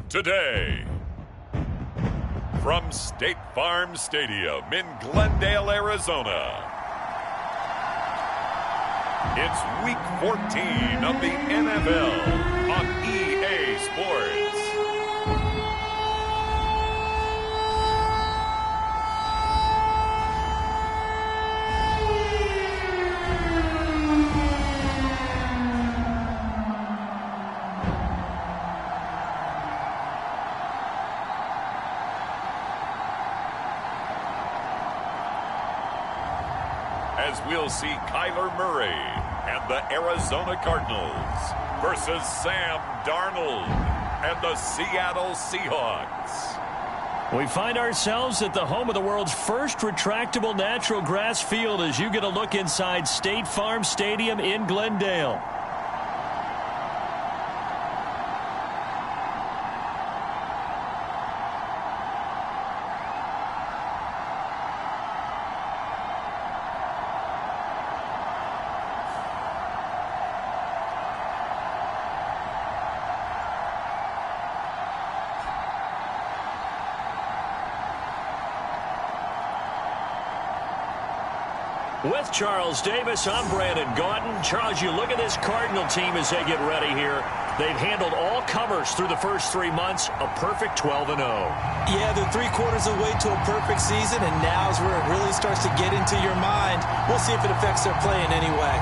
today. From State Farm Stadium in Glendale, Arizona, it's Week 14 of the NFL on EA Sports. As we'll see Kyler Murray and the Arizona Cardinals versus Sam Darnold and the Seattle Seahawks. We find ourselves at the home of the world's first retractable natural grass field as you get a look inside State Farm Stadium in Glendale. With Charles Davis, I'm Brandon Gaudin. Charles, you look at this Cardinal team as they get ready here. They've handled all comers through the first 3 months, a perfect 12-0. Yeah, they're 3/4 of the way to a perfect season, and now's where it really starts to get into your mind. We'll see if it affects their play in any way.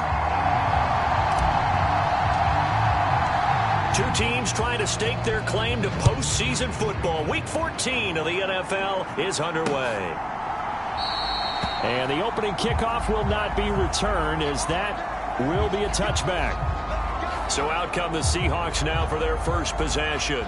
Two teams trying to stake their claim to postseason football. Week 14 of the NFL is underway. And the opening kickoff will not be returned, as that will be a touchback. So out come the Seahawks now for their first possession.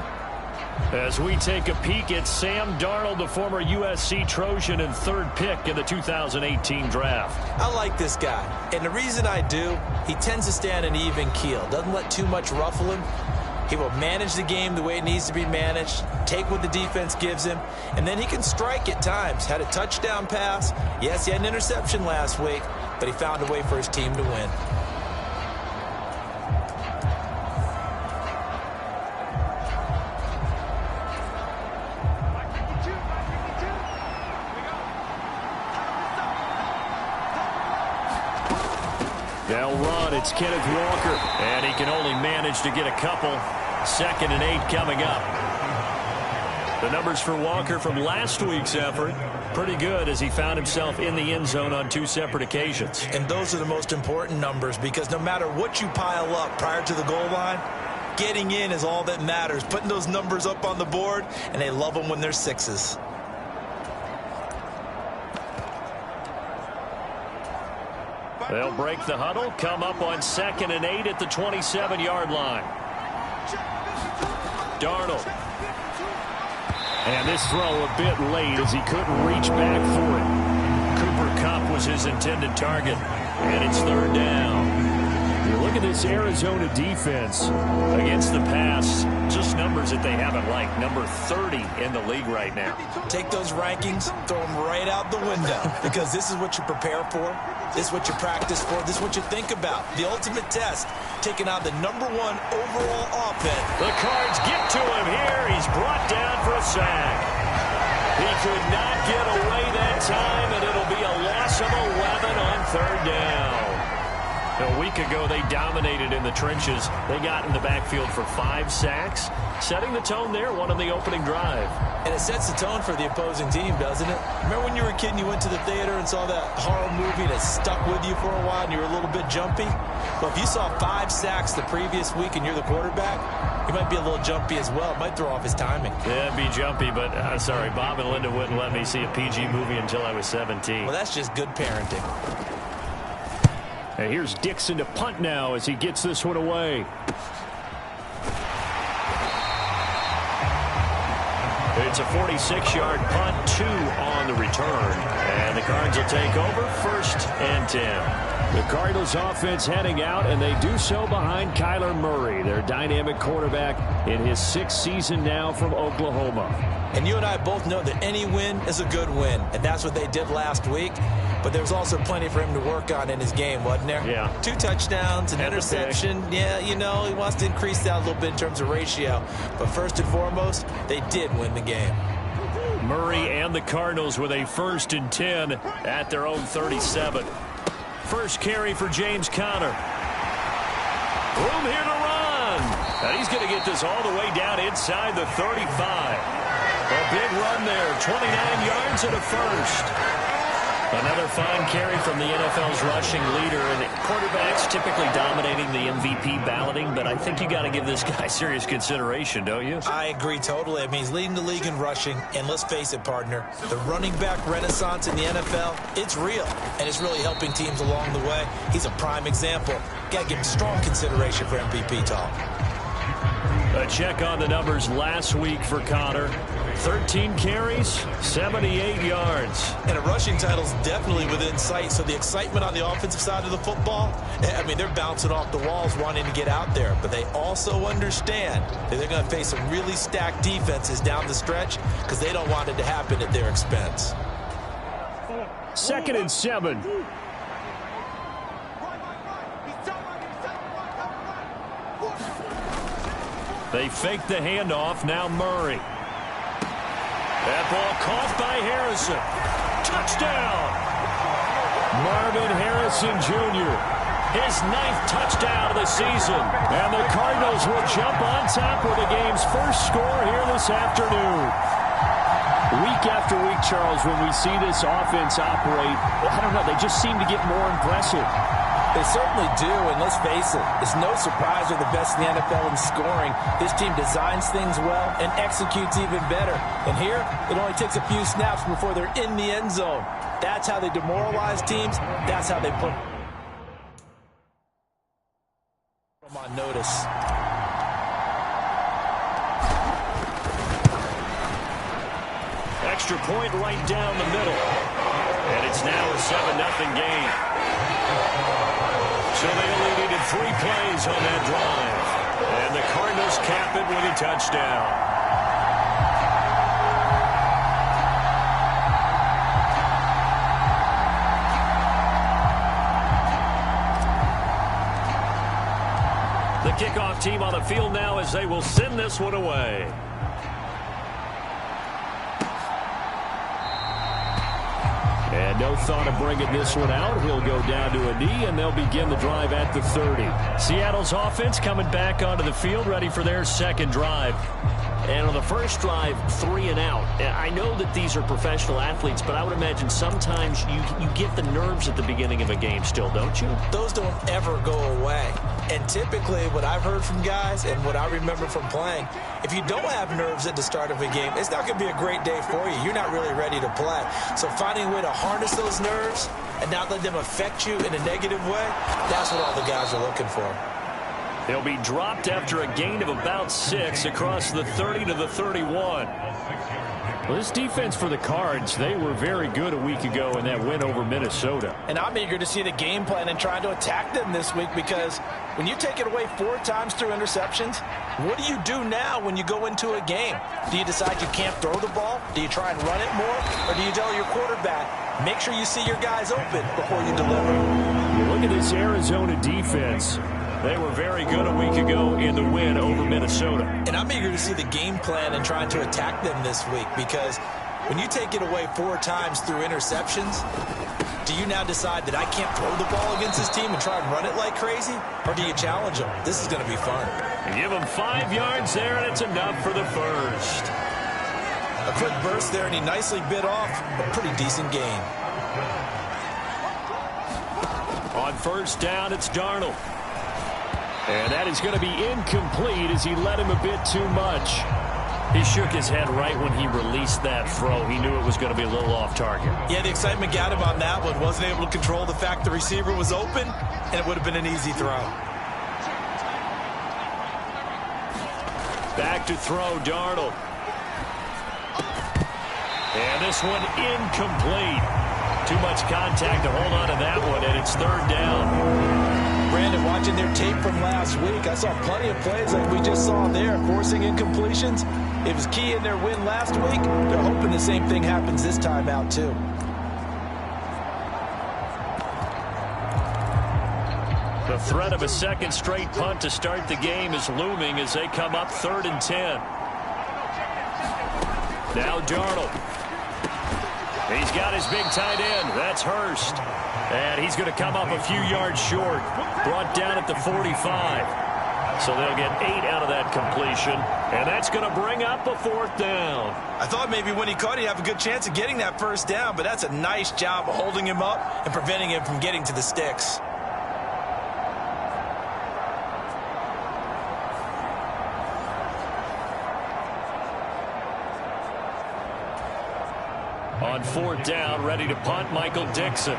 As we take a peek at Sam Darnold, the former USC Trojan and third pick in the 2018 draft. I like this guy, and the reason I do, he tends to stand an even keel. Doesn't let too much ruffle him. He will manage the game the way it needs to be managed, take what the defense gives him, and then he can strike at times. Had a touchdown pass. Yes, he had an interception last week, but he found a way for his team to win. They'll run. It's Kenneth Walker, and he can only manage to get a couple. 2nd and 8 coming up. The numbers for Walker from last week's effort, pretty good, as he found himself in the end zone on 2 separate occasions. And those are the most important numbers, because no matter what you pile up prior to the goal line, getting in is all that matters. Putting those numbers up on the board, and they love them when they're 6s. They'll break the huddle, come up on 2nd and 8 at the 27-yard line. Darnold. And this throw a bit late as he couldn't reach back for it. Cooper Kupp was his intended target, and it's 3rd down. You look at this Arizona defense against the pass, just numbers that they haven't liked. Number 30 in the league right now. Take those rankings, throw them right out the window, because this is what you prepare for. This is what you practice for. This is what you think about. The ultimate test, taking out the #1 overall offense. The Cards get to him here. He's brought down for a sack. He could not get away that time, and it'll be a loss of 11 on 3rd down. A week ago, they dominated in the trenches. They got in the backfield for 5 sacks, setting the tone there, one on the opening drive. And it sets the tone for the opposing team, doesn't it? Remember when you were a kid and you went to the theater and saw that horror movie that stuck with you for a while and you were a little bit jumpy? Well, if you saw 5 sacks the previous week and you're the quarterback, he might be a little jumpy as well. It might throw off his timing. Yeah, it'd be jumpy, but sorry, Bob and Linda wouldn't let me see a PG movie until I was 17. Well, that's just good parenting. And here's Dixon to punt now as he gets this one away. It's a 46-yard punt, 2 on the return. And the Cards will take over, 1st and 10. The Cardinals offense heading out, and they do so behind Kyler Murray, their dynamic quarterback in his 6th season now from Oklahoma. And you and I both know that any win is a good win, and that's what they did last week. But there was also plenty for him to work on in his game, wasn't there? Yeah. 2 touchdowns, an interception. Yeah, you know, he wants to increase that a little bit in terms of ratio. But first and foremost, they did win the game. Murray and the Cardinals with a 1st and 10 at their own 37. First carry for James Conner. Room here to run. And he's going to get this all the way down inside the 35. A big run there, 29 yards and a first. Another fine carry from the NFL's rushing leader. And quarterbacks typically dominating the MVP balloting, but I think you got to give this guy serious consideration, don't you? I agree totally. I mean, he's leading the league in rushing, and let's face it, partner, the running back renaissance in the NFL, it's real, and it's really helping teams along the way. He's a prime example. Got to give him strong consideration for MVP talk. A check on the numbers last week for Conner. 13 carries, 78 yards. And a rushing title's definitely within sight, so the excitement on the offensive side of the football, I mean, they're bouncing off the walls wanting to get out there, but they also understand that they're going to face some really stacked defenses down the stretch because they don't want it to happen at their expense. 2nd and 7. They fake the handoff, now Murray. That ball caught by Harrison. Touchdown! Marvin Harrison Jr., his 9th touchdown of the season. And the Cardinals will jump on top with the game's first score here this afternoon. Week after week, Charles, when we see this offense operate, I don't know, they just seem to get more impressive. They certainly do, and let's face it, it's no surprise they're the best in the NFL in scoring. This team designs things well and executes even better. And here, it only takes a few snaps before they're in the end zone. That's how they demoralize teams. That's how they put them on notice. Extra point right down the middle. And it's now a 7-0 game. So they only needed 3 plays on that drive. And the Cardinals cap it with a touchdown. The kickoff team on the field now as they will send this one away. And no thought of bringing this one out. He'll go down to a knee, and they'll begin the drive at the 30. Seattle's offense coming back onto the field, ready for their 2nd drive. And on the first drive, 3 and out. I know that these are professional athletes, but I would imagine sometimes you get the nerves at the beginning of a game still, don't you? Those don't ever go away. And typically, what I've heard from guys and what I remember from playing, if you don't have nerves at the start of a game, it's not going to be a great day for you. You're not really ready to play. So finding a way to harness those nerves and not let them affect you in a negative way, that's what all the guys are looking for. They'll be dropped after a gain of about 6 across the 30 to the 31. Well, this defense for the Cards, they were very good a week ago in that win over Minnesota. And I'm eager to see the game plan and try to attack them this week because when you take it away 4 times through interceptions, what do you do now when you go into a game? Do you decide you can't throw the ball? Do you try and run it more? Or do you tell your quarterback, make sure you see your guys open before you deliver? Look at this Arizona defense. They were very good a week ago in the win over Minnesota. And I'm eager to see the game plan and trying to attack them this week because when you take it away 4 times through interceptions, do you now decide that I can't throw the ball against this team and try and run it like crazy? Or do you challenge them? This is going to be fun. Give them 5 yards there, and it's enough for the first. A quick burst there, and he nicely bit off a pretty decent gain. On first down, it's Darnold. And that is going to be incomplete as he led him a bit too much. He shook his head right when he released that throw. He knew it was going to be a little off target. Yeah, the excitement got him on that one. Wasn't able to control the fact the receiver was open, and it would have been an easy throw. Back to throw, Darnold. And this one incomplete. Too much contact to hold on to that one, and it's third down. Brandon, watching their tape from last week, I saw plenty of plays like we just saw there, forcing incompletions. It was key in their win last week. They're hoping the same thing happens this time out, too. The threat of a second straight punt to start the game is looming as they come up 3rd and 10. Now Darnold. He's got his big tight end. That's Hurst. And he's going to come up a few yards short. Brought down at the 45. So they'll get 8 out of that completion. And that's going to bring up a 4th down. I thought maybe when he caught it, he'd have a good chance of getting that first down. But that's a nice job of holding him up and preventing him from getting to the sticks. On 4th down, ready to punt, Michael Dixon.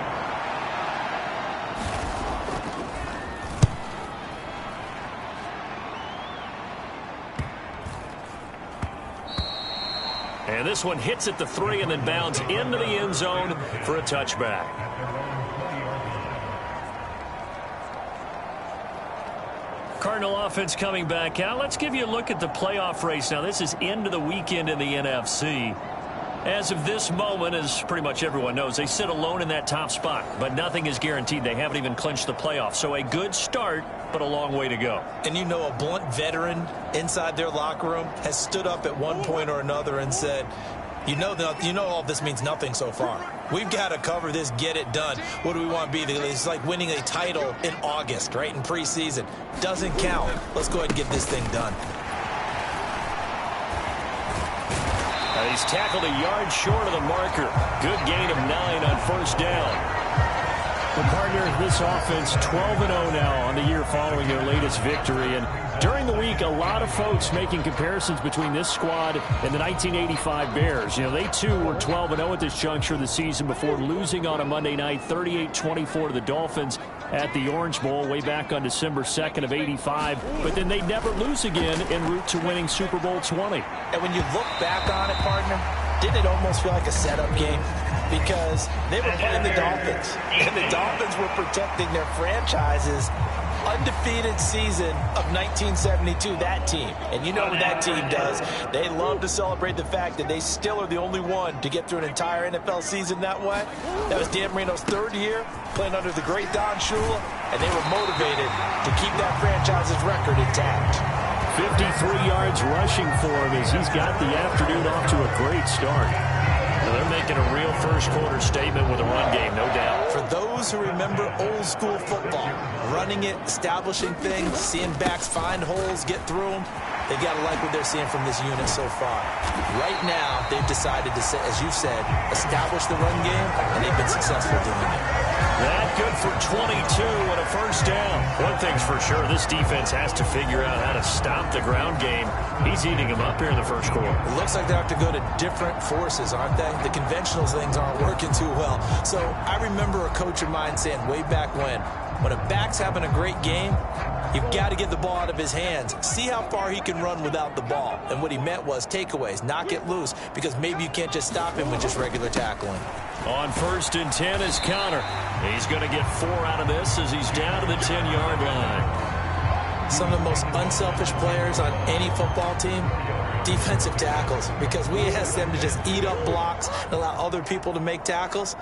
And this one hits at the 3 and then bounds into the end zone for a touchback. Cardinal offense coming back out. Let's give you a look at the playoff race. Now, this is into the weekend in the NFC. As of this moment, as pretty much everyone knows, they sit alone in that top spot. But nothing is guaranteed. They haven't even clinched the playoffs. So a good start, but a long way to go. And you know, a blunt veteran inside their locker room has stood up at one point or another and said, you know all this means nothing so far. We've got to cover this, get it done. What do we want to be? It's like winning a title in August, right, in preseason. Doesn't count. Let's go ahead and get this thing done. He's tackled a yard short of the marker. Good gain of 9 on 1st down. The partner, this offense 12-0 now on the year following their latest victory. And during the week, a lot of folks making comparisons between this squad and the 1985 Bears. You know, they too were 12-0 at this juncture of the season before losing on a Monday night 38-24 to the Dolphins at the Orange Bowl way back on December 2nd of 85. But then they'd never lose again en route to winning Super Bowl 20. And when you look back on it, partner, didn't it almost feel like a setup game? Because they were playing the Dolphins, and the Dolphins were protecting their franchise's undefeated season of 1972, that team. And you know what that team does. They love to celebrate the fact that they still are the only one to get through an entire NFL season that way. That was Dan Marino's 3rd year, playing under the great Don Shula, and they were motivated to keep that franchise's record intact. 53 yards rushing for him as he's got the afternoon off to a great start. Now they're making a real first-quarter statement with a run game, no doubt. For those who remember old-school football, running it, establishing things, seeing backs find holes, get through them, they've got to like what they're seeing from this unit so far. Right now, they've decided to, as you said, establish the run game, and they've been successful doing it. That good for 22 and a 1st down. One thing's for sure, this defense has to figure out how to stop the ground game. He's eating them up here in the first quarter. It looks like they have to go to different forces, aren't they? The conventional things aren't working too well. So I remember a coach of mine saying way back when a back's having a great game, you've got to get the ball out of his hands. See how far he can run without the ball. And what he meant was takeaways, knock it loose, because maybe you can't just stop him with just regular tackling. On 1st and 10 is Connor. He's going to get 4 out of this as he's down to the 10-yard line. Some of the most unselfish players on any football team, defensive tackles, because we ask them to just eat up blocks and allow other people to make tackles.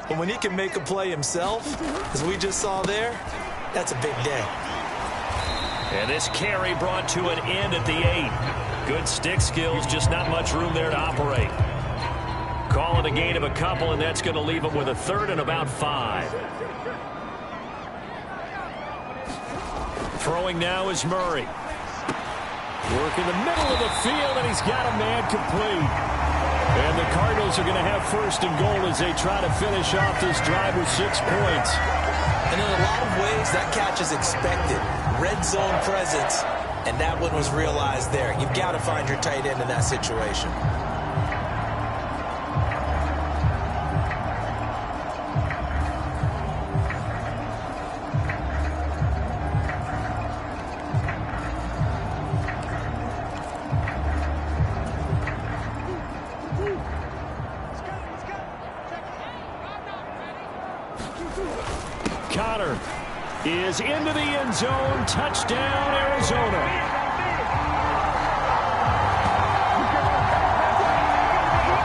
But when he can make a play himself, as we just saw there, that's a big day. And this carry brought to an end at the 8. Good stick skills, just not much room there to operate. Calling a gain of a couple, and that's going to leave him with a 3rd and about 5. Throwing now is Murray. Work in the middle of the field, and he's got a man complete. And the Cardinals are going to have 1st and goal as they try to finish off this drive with 6 points. And in a lot of ways, that catch is expected. Red zone presence, and that one was realized there. You've got to find your tight end in that situation. Conner is into the end zone. Touchdown, Arizona.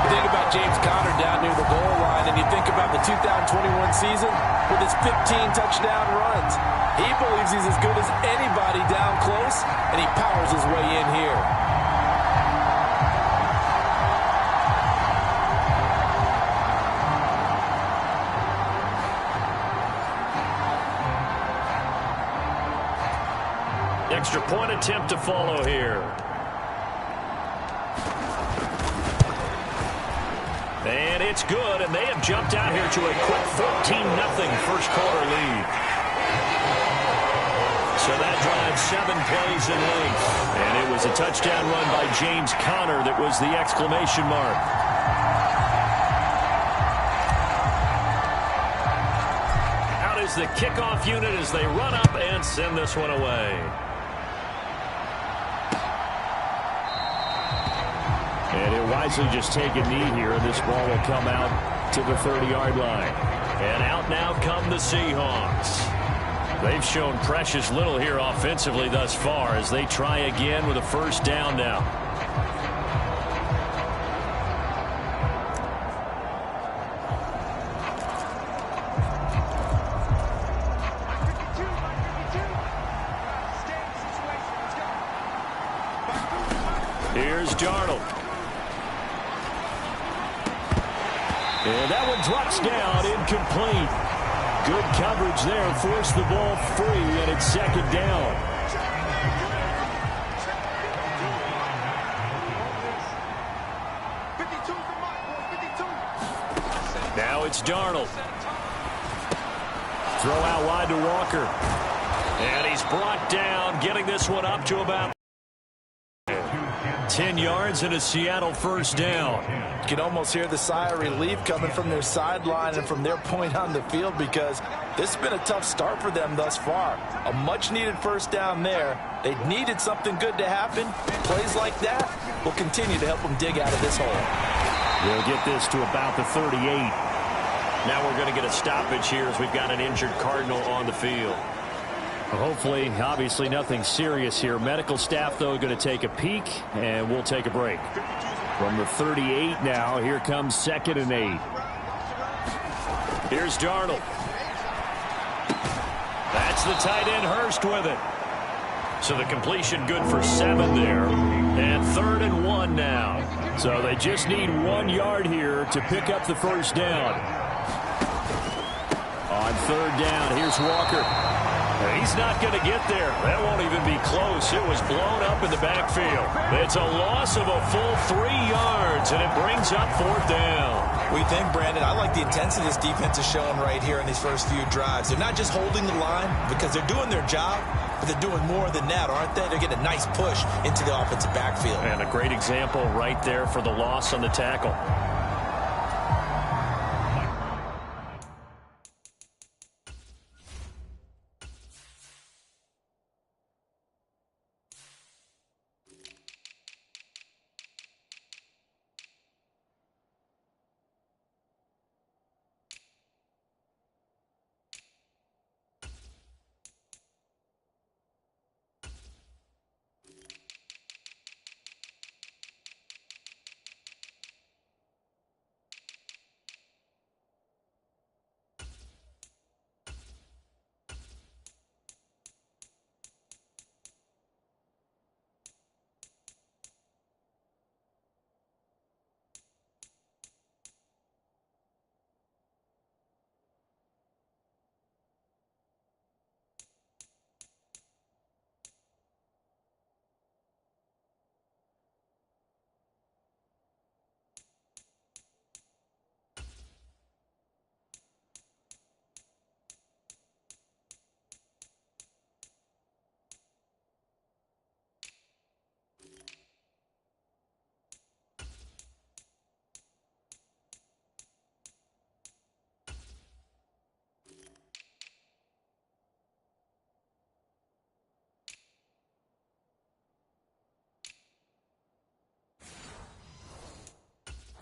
Think about James Conner down near the goal line, and you think about the 2021 season with his 15 touchdown runs. He believes he's as good as anybody down close, and he powers his way in here. Extra point attempt to follow here. And it's good, and they have jumped out here to a quick 14-0 first quarter lead. So that drives 7 plays in length. And it was a touchdown run by James Conner that was the exclamation mark. Out is the kickoff unit as they run up and send this one away. And he'll wisely just take a knee here, and this ball will come out to the 30-yard line. And out now come the Seahawks. They've shown precious little here offensively thus far as they try again with a first down now. Here's Darnold. And that one drops down, incomplete. Good coverage there, forced the ball free, and it's second down. Now it's Darnold. Throw out wide to Walker. And he's brought down, getting this one up to about 10 yards and a Seattle first down. You can almost hear the sigh of relief coming from their sideline and from their point on the field, because this has been a tough start for them thus far. A much-needed first down there. They needed something good to happen. Plays like that will continue to help them dig out of this hole. We'll get this to about the 38. Now we're going to get a stoppage here as we've got an injured Cardinal on the field. Hopefully, obviously nothing serious here. Medical staff, though, going to take a peek, and we'll take a break. From the 38 now, here comes 2nd and 8. Here's Darnold. That's the tight end Hurst with it. So the completion good for 7 there. And 3rd and 1 now. So they just need 1 yard here to pick up the first down. On 3rd down, here's Walker. He's not going to get there. That won't even be close. It was blown up in the backfield. It's a loss of a full 3 yards, and it brings up 4th down. We think, Brandon, I like the intensity this defense is showing right here in these first few drives. They're not just holding the line because they're doing their job, but they're doing more than that, aren't they? They're getting a nice push into the offensive backfield. And a great example right there for the loss on the tackle.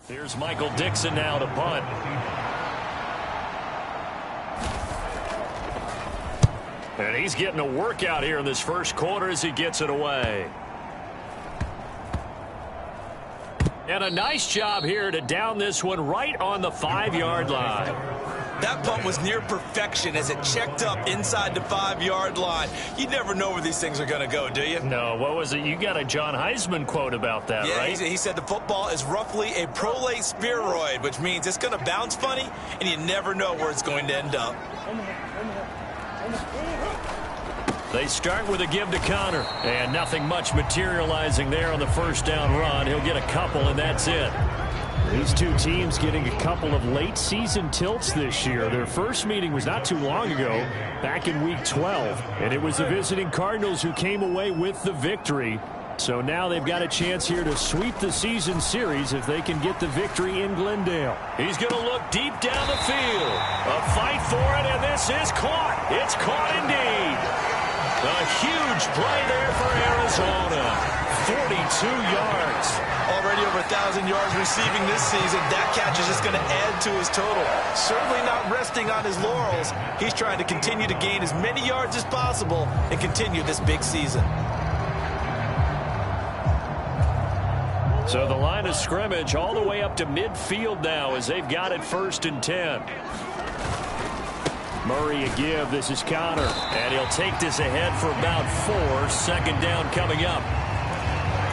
Here's Michael Dixon now to punt. And he's getting a workout here in this first quarter as he gets it away. And a nice job here to down this one right on the 5-yard line. That punt was near perfection as it checked up inside the 5-yard line. You never know where these things are going to go, do you? No, what was it? You got a John Heisman quote about that, right? He said the football is roughly a prolate spheroid, which means it's going to bounce funny, and you never know where it's going to end up. They start with a give to Connor, and nothing much materializing there on the first down run. He'll get a couple, and that's it. These two teams getting a couple of late season tilts this year. Their first meeting was not too long ago, back in week 12, and it was the visiting Cardinals who came away with the victory. So now they've got a chance here to sweep the season series if they can get the victory in Glendale. He's going to look deep down the field. A fight for it, and this is caught. It's caught indeed. A huge play there for Arizona. 42 yards. Already over 1,000 yards receiving this season. That catch is just going to add to his total. Certainly not resting on his laurels. He's trying to continue to gain as many yards as possible and continue this big season. So the line of scrimmage all the way up to midfield now as they've got it 1st and 10. Murray a give. This is Connor. And he'll take this ahead for about 4. 2nd down coming up.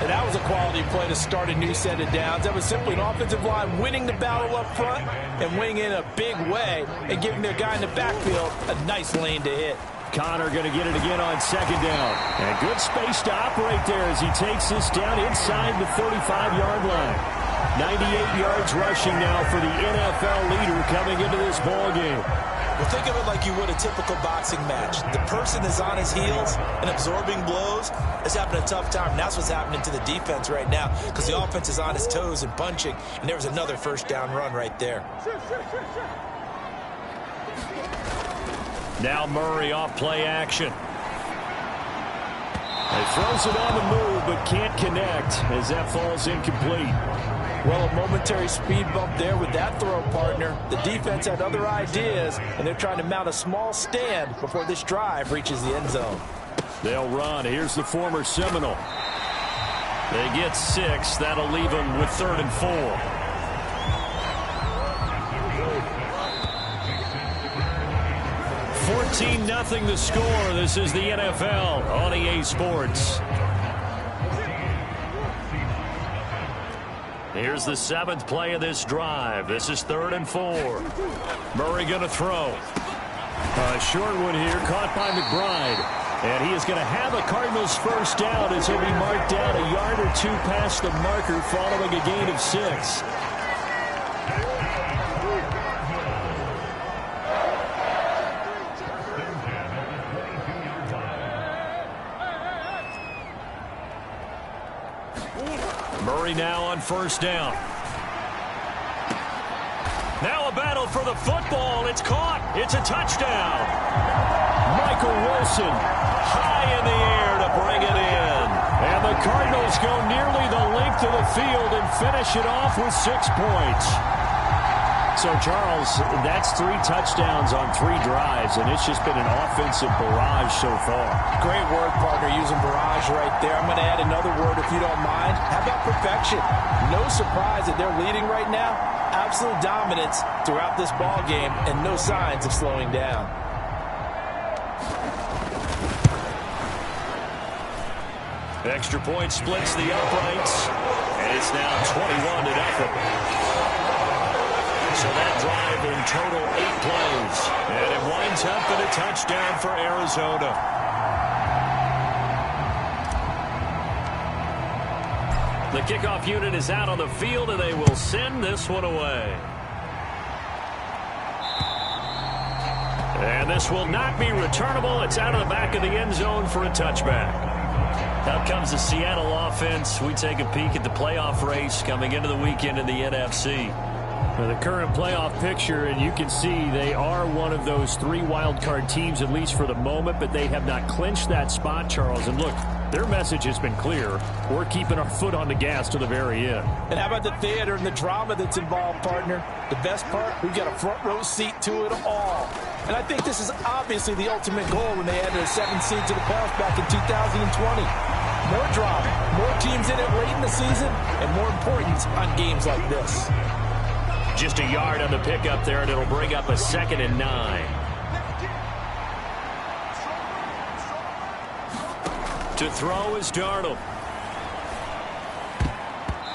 And that was a quality play to start a new set of downs. That was simply an offensive line winning the battle up front and winning in a big way and giving their guy in the backfield a nice lane to hit. Connor going to get it again on 2nd down. And good space to operate there as he takes this down inside the 35-yard line. 98 yards rushing now for the NFL leader coming into this ball game. Well, think of it like you would a typical boxing match. The person is on his heels and absorbing blows is having a tough time. And that's what's happening to the defense right now because the offense is on his toes and punching. And there was another 1st down run right there. Now Murray off play action. He throws it on the move but can't connect as that falls incomplete. Well, a momentary speed bump there with that throw, partner. The defense had other ideas, and they're trying to mount a small stand before this drive reaches the end zone. They'll run. Here's the former Seminole. They get 6. That'll leave them with 3rd and 4. $14-0 the score. This is the NFL on EA Sports. Here's the 7th play of this drive. This is 3rd and 4. Murray going to throw. A short one here caught by McBride. And he is going to have a Cardinals 1st down as he'll be marked down a yard or 2 past the marker following a gain of 6. Murray now on 1st down. Now a battle for the football. It's caught. It's a touchdown. Michael Wilson high in the air to bring it in. And the Cardinals go nearly the length of the field and finish it off with 6 points. So, Charles, that's 3 touchdowns on 3 drives, and it's just been an offensive barrage so far. Great word, partner, using barrage right there. I'm going to add another word if you don't mind. How about perfection? No surprise that they're leading right now. Absolute dominance throughout this ball game and no signs of slowing down. Extra point splits the uprights, and it's now 21-0. So that drive in total 8 plays. And it winds up in a touchdown for Arizona. The kickoff unit is out on the field, and they will send this one away. And this will not be returnable. It's out of the back of the end zone for a touchback. Out comes the Seattle offense. We take a peek at the playoff race coming into the weekend in the NFC. The current playoff picture, and you can see they are one of those 3 wild card teams, at least for the moment, but they have not clinched that spot, Charles. And look, Their message has been clear. We're keeping our foot on the gas to the very end. And how about the theater and the drama that's involved, partner? The best part, we've got a front row seat to it all. And I think this is obviously the ultimate goal when they added a 7th seed to the playoffs back in 2020. More drama, more teams in it late in the season, and more importance on games like this. Just a yard on the pickup there, and it'll bring up a 2nd and 9. To throw is Darnold.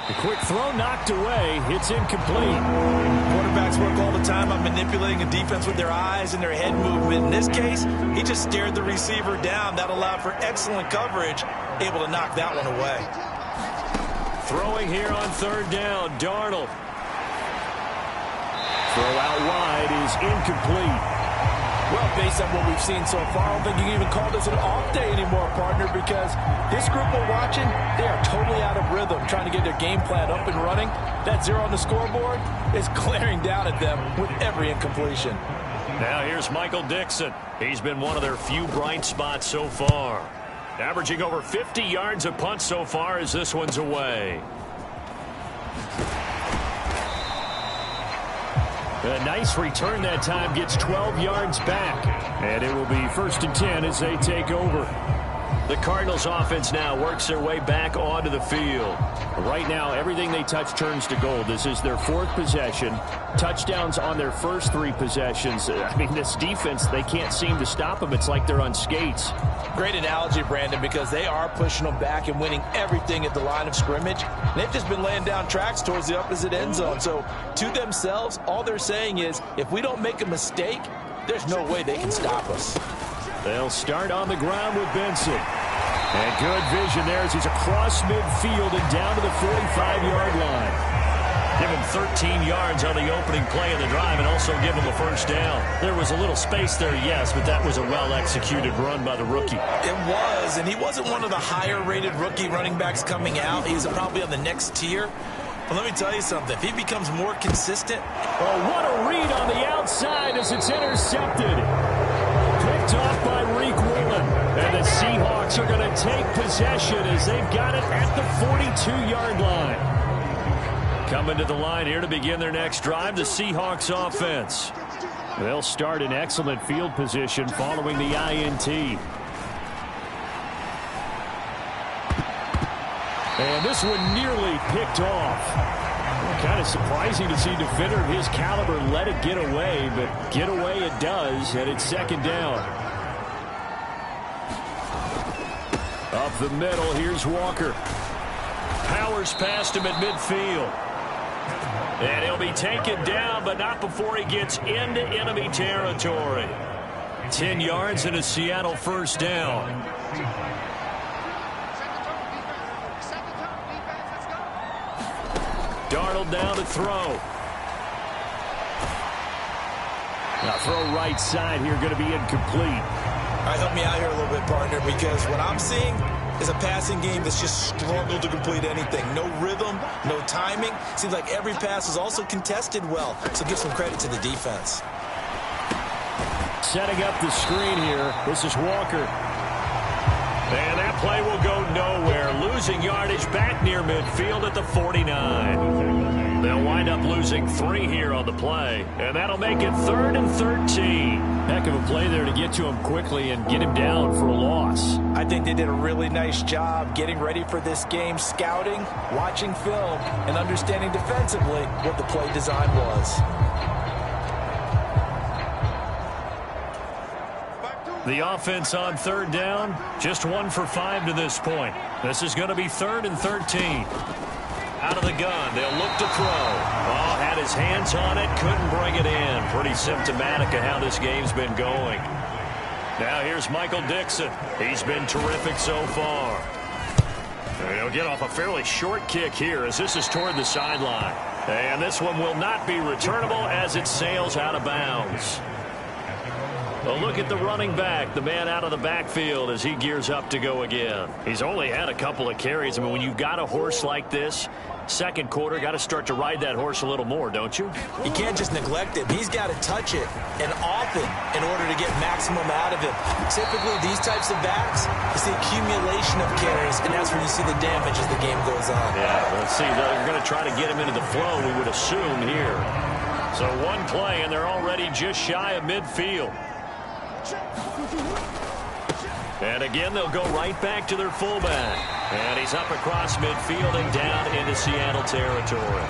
The quick throw knocked away. It's incomplete. Quarterbacks work all the time on manipulating a defense with their eyes and their head movement. In this case, he just stared the receiver down. That allowed for excellent coverage, able to knock that one away. Throwing here on 3rd down, Darnold. Throw out wide is incomplete. Well, based on what we've seen so far, I don't think you can even call this an off day anymore, partner, because this group we're watching, they are totally out of rhythm, trying to get their game plan up and running. That 0 on the scoreboard is glaring down at them with every incompletion. Now here's Michael Dixon. He's been one of their few bright spots so far. Averaging over 50 yards a punt so far as this one's away. A nice return that time, gets 12 yards back. And it will be 1st and 10 as they take over. The Cardinals offense now works their way back onto the field. Right now, everything they touch turns to gold. This is their 4th possession. Touchdowns on their first 3 possessions. I mean, this defense, they can't seem to stop them. It's like they're on skates. Great analogy, Brandon, because they are pushing them back and winning everything at the line of scrimmage. They've just been laying down tracks towards the opposite end zone. So, to themselves, all they're saying is, if we don't make a mistake, there's no way they can stop us. They'll start on the ground with Benson. And good vision there as he's across midfield and down to the 45-yard line. Give him 13 yards on the opening play of the drive and also give him a 1st down. There was a little space there, yes, but that was a well-executed run by the rookie. It was, and he wasn't one of the higher-rated rookie running backs coming out. He's probably on the next tier. But let me tell you something. If he becomes more consistent. Oh, what a read on the outside as it's intercepted. Picked off by Reek Woolen. And the Seahawks are going to take possession as they've got it at the 42-yard line. Coming to the line here to begin their next drive, the Seahawks offense. They'll start in excellent field position following the INT. And this one nearly picked off. Kind of surprising to see a defender of his caliber let it get away, but get away it does, and it's 2nd down. Up the middle, here's Walker. Powers past him at midfield. And he'll be taken down, but not before he gets into enemy territory. 10 yards and a Seattle 1st down. Darnold down to throw. Now throw right side here, going to be incomplete. All right, help me out here a little bit, partner, because what I'm seeing is a passing game that's just struggled to complete anything. No rhythm, no timing. Seems like every pass is also contested well, so give some credit to the defense. Setting up the screen here. This is Walker. And that play will go nowhere. Losing yardage back near midfield at the 49. They'll wind up losing 3 here on the play. And that'll make it 3rd and 13. Heck of a play there to get to him quickly and get him down for a loss. I think they did a really nice job getting ready for this game, scouting, watching film, and understanding defensively what the play design was. The offense on 3rd down, just 1 for 5 to this point. This is going to be 3rd and 13. Out of the gun, they'll look to throw. Oh, had his hands on it, couldn't bring it in. Pretty symptomatic of how this game's been going. Now here's Michael Dixon. He's been terrific so far. And he'll get off a fairly short kick here as this is toward the sideline. And this one will not be returnable as it sails out of bounds. Well, look at the running back, the man out of the backfield as he gears up to go again. He's only had a couple of carries. I mean, when you've got a horse like this, Second quarter, got to start to ride that horse a little more, don't you? You can't just neglect him. He's got to touch it, and often, in order to get maximum out of him. Typically, these types of backs, it's the accumulation of carries, and that's where you see the damage as the game goes on. Yeah, let's see. They're going to try to get him into the flow, we would assume, here. So one play, and they're already just shy of midfield. And again, they'll go right back to their fullback. And he's up across midfield and down into Seattle territory.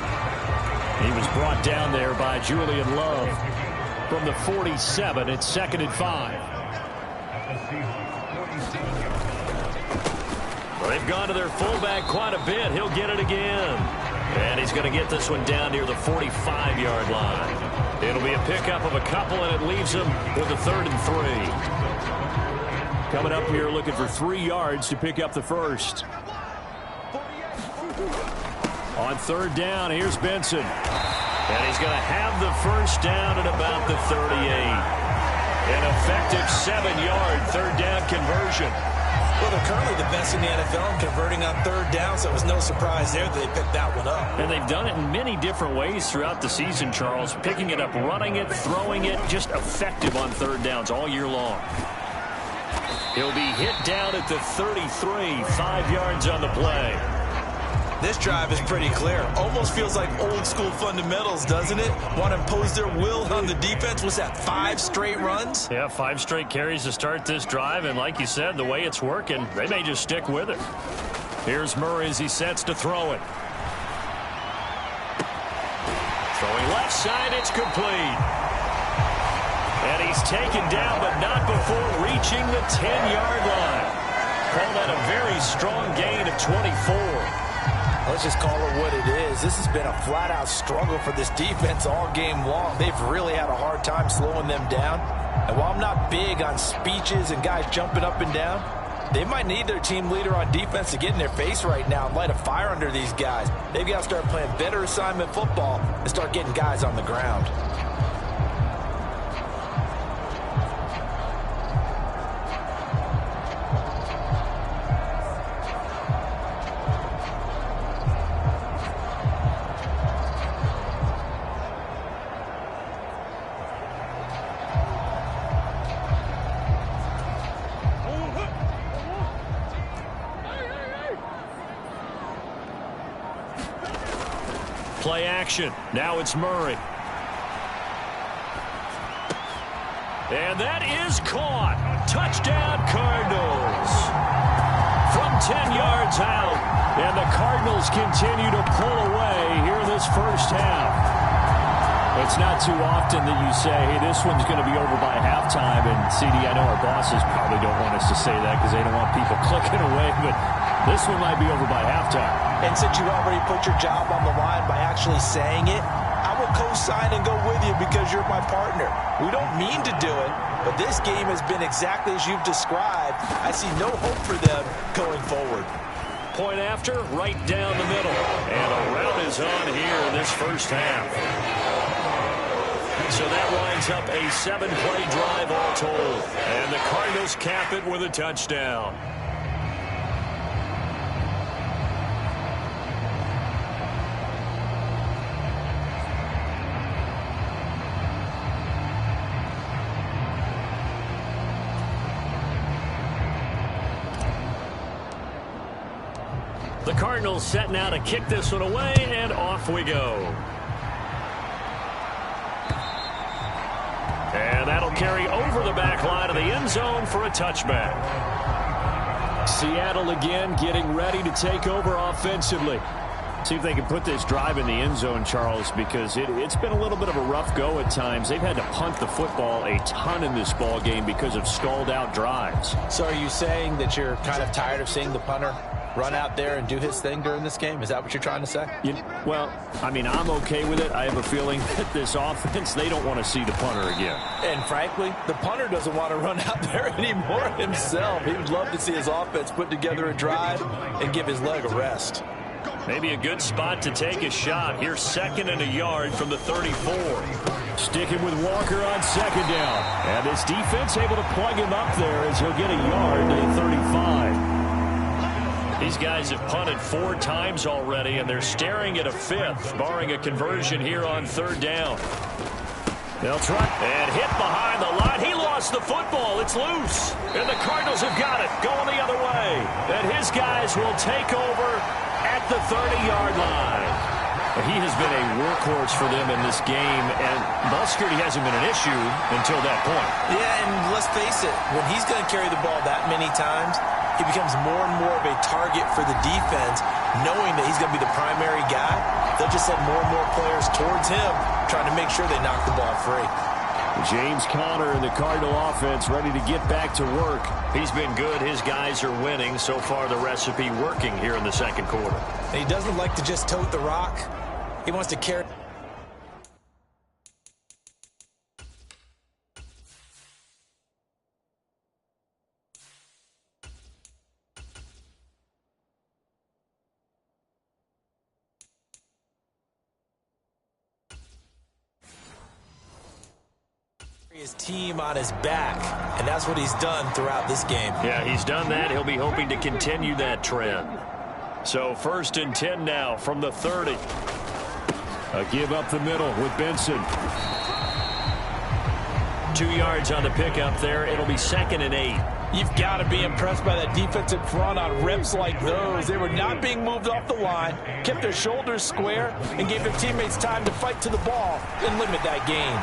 He was brought down there by Julian Love from the 47. It's 2nd and 5. Well, they've gone to their fullback quite a bit. He'll get it again. And he's going to get this one down near the 45-yard line. It'll be a pickup of a couple, and it leaves him with a 3rd and 3. Coming up here looking for 3 yards to pick up the first. On 3rd down, here's Benson. And he's going to have the first down at about the 38. An effective 7-yard 3rd down conversion. Well, they're currently the best in the NFL in converting on 3rd down, so it was no surprise there that they picked that one up. And they've done it in many different ways throughout the season, Charles. Picking it up, running it, throwing it, just effective on 3rd downs all year long. He'll be hit down at the 33, 5 yards on the play. This drive is pretty clear. Almost feels like old school fundamentals, doesn't it? Want to impose their will on the defense. Was that 5 straight runs? Yeah, 5 straight carries to start this drive. And like you said, the way it's working, they may just stick with it. Here's Murray as he sets to throw it. Throwing left side, it's complete. And he's taken down, but not before reaching the 10-yard line. Call that a very strong gain of 24. Let's just call it what it is. This has been a flat-out struggle for this defense all game long. They've really had a hard time slowing them down. And while I'm not big on speeches and guys jumping up and down, they might need their team leader on defense to get in their face right now and light a fire under these guys. They've got to start playing better assignment football and start getting guys on the ground. Play action. Now it's Murray. And that is caught. Touchdown, Cardinals. From 10 yards out. And the Cardinals continue to pull away here in this first half. It's not too often that you say, hey, this one's going to be over by halftime. And, CD, I know our bosses probably don't want us to say that because they don't want people clicking away. But this one might be over by halftime. And since you already put your job on the line by actually saying it, I will co-sign and go with you because you're my partner. We don't mean to do it, but this game has been exactly as you've described. I see no hope for them going forward. Point after, right down the middle. And a rout is on here in this first half. So that winds up a 7-play drive all told. And the Cardinals cap it with a touchdown. The Cardinals set now to kick this one away, and off we go. And that'll carry over the back line of the end zone for a touchback. Seattle again getting ready to take over offensively. See if they can put this drive in the end zone, Charles, because it's been a little bit of a rough go at times. They've had to punt the football a ton in this ball game because of stalled out drives. So are you saying that you're kind of tired of seeing the punter run out there and do his thing during this game? Is that what you're trying to say? Well, I mean, I'm okay with it. I have a feeling that this offense, they don't want to see the punter again. And frankly, the punter doesn't want to run out there anymore himself. He would love to see his offense put together a drive and give his leg a rest. Maybe a good spot to take a shot. Here's 2nd and a yard from the 34. Sticking with Walker on 2nd down. And this defense able to plug him up there as he'll get a yard to the 35. These guys have punted 4 times already, and they're staring at a 5th, barring a conversion here on 3rd down. They'll try and hit behind the line. He lost the football. It's loose. And the Cardinals have got it going the other way. And his guys will take over at the 30-yard line. He has been a workhorse for them in this game, and ball security hasn't been an issue until that point. Yeah, and let's face it, when he's going to carry the ball that many times, he becomes more and more of a target for the defense, knowing that he's going to be the primary guy. They'll just send more and more players towards him, trying to make sure they knock the ball free. James Conner and the Cardinal offense ready to get back to work. He's been good. His guys are winning. So far, the recipe working here in the 2nd quarter. And he doesn't like to just tote the rock. He wants to carry. His team on his back, and that's what he's done throughout this game. Yeah, he's done that. He'll be hoping to continue that trend. So 1st and 10 now from the 30. A give up the middle with Benson. 2 yards on the pickup there. It'll be 2nd and 8. You've got to be impressed by that defensive front on reps like those. They were not being moved off the line, kept their shoulders square, and gave their teammates time to fight to the ball and limit that gain.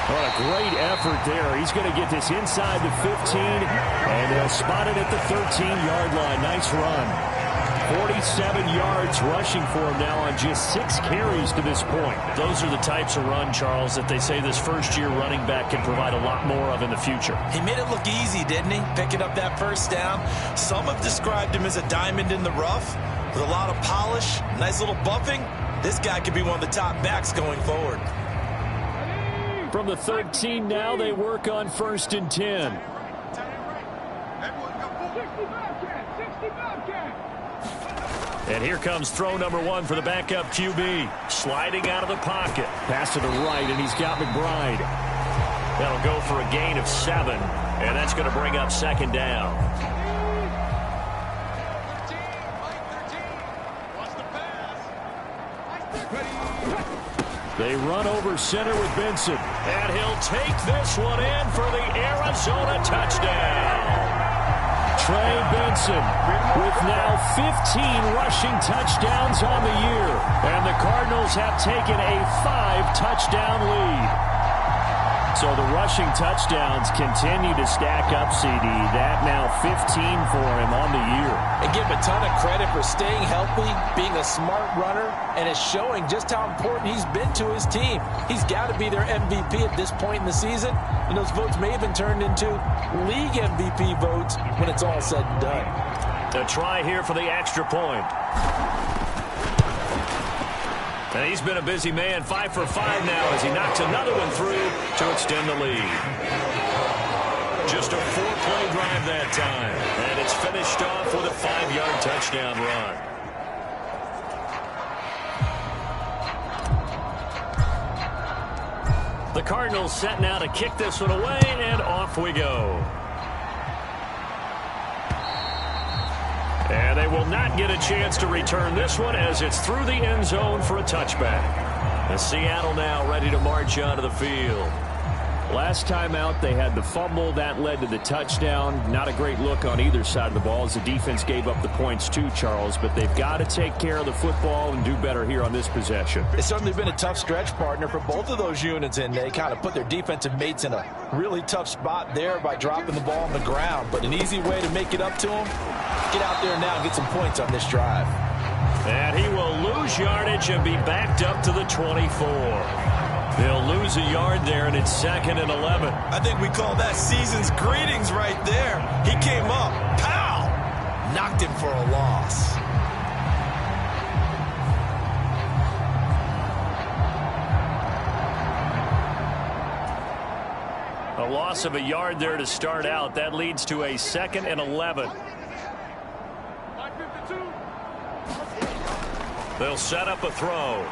What a great effort there. He's going to get this inside the 15, and they'll spot it at the 13-yard line. Nice run. 47 yards rushing for him now on just 6 carries to this point. Those are the types of run, Charles, that they say this first-year running back can provide a lot more of in the future. He made it look easy, didn't he? Picking up that 1st down. Some have described him as a diamond in the rough with a lot of polish, nice little buffing. This guy could be one of the top backs going forward. From the 13 now, they work on 1st and 10. And here comes throw number 1 for the backup QB. Sliding out of the pocket. Pass to the right, and he's got McBride. That'll go for a gain of 7, and that's going to bring up 2nd down. They run over center with Benson. And he'll take this one in for the Arizona touchdown. Trey Benson with now 15 rushing touchdowns on the year. And the Cardinals have taken a 5-touchdown lead. So the rushing touchdowns continue to stack up, CD. That now 15 for him on the year. And give him a ton of credit for staying healthy, being a smart runner, and is showing just how important he's been to his team. He's got to be their MVP at this point in the season. And those votes may have been turned into league MVP votes when it's all said and done. A try here for the extra point. And he's been a busy man, 5 for 5 now as he knocks another one through to extend the lead. Just a 4-play drive that time. And it's finished off with a 5-yard touchdown run. The Cardinals set now to kick this one away, and off we go. And they will not get a chance to return this one as it's through the end zone for a touchback. And Seattle now ready to march onto the field. Last time out, they had the fumble. That led to the touchdown. Not a great look on either side of the ball as the defense gave up the points too, Charles. But they've got to take care of the football and do better here on this possession. It's certainly been a tough stretch, partner, for both of those units, and they kind of put their defensive mates in a really tough spot there by dropping the ball on the ground. But an easy way to make it up to them, get out there now and get some points on this drive. And he will lose yardage and be backed up to the 24. They'll lose a yard there, and it's 2nd and 11. I think we call that season's greetings right there. He came up, pow, knocked him for a loss. A loss of a yard there to start out. That leads to a 2nd and 11. They'll set up a throw.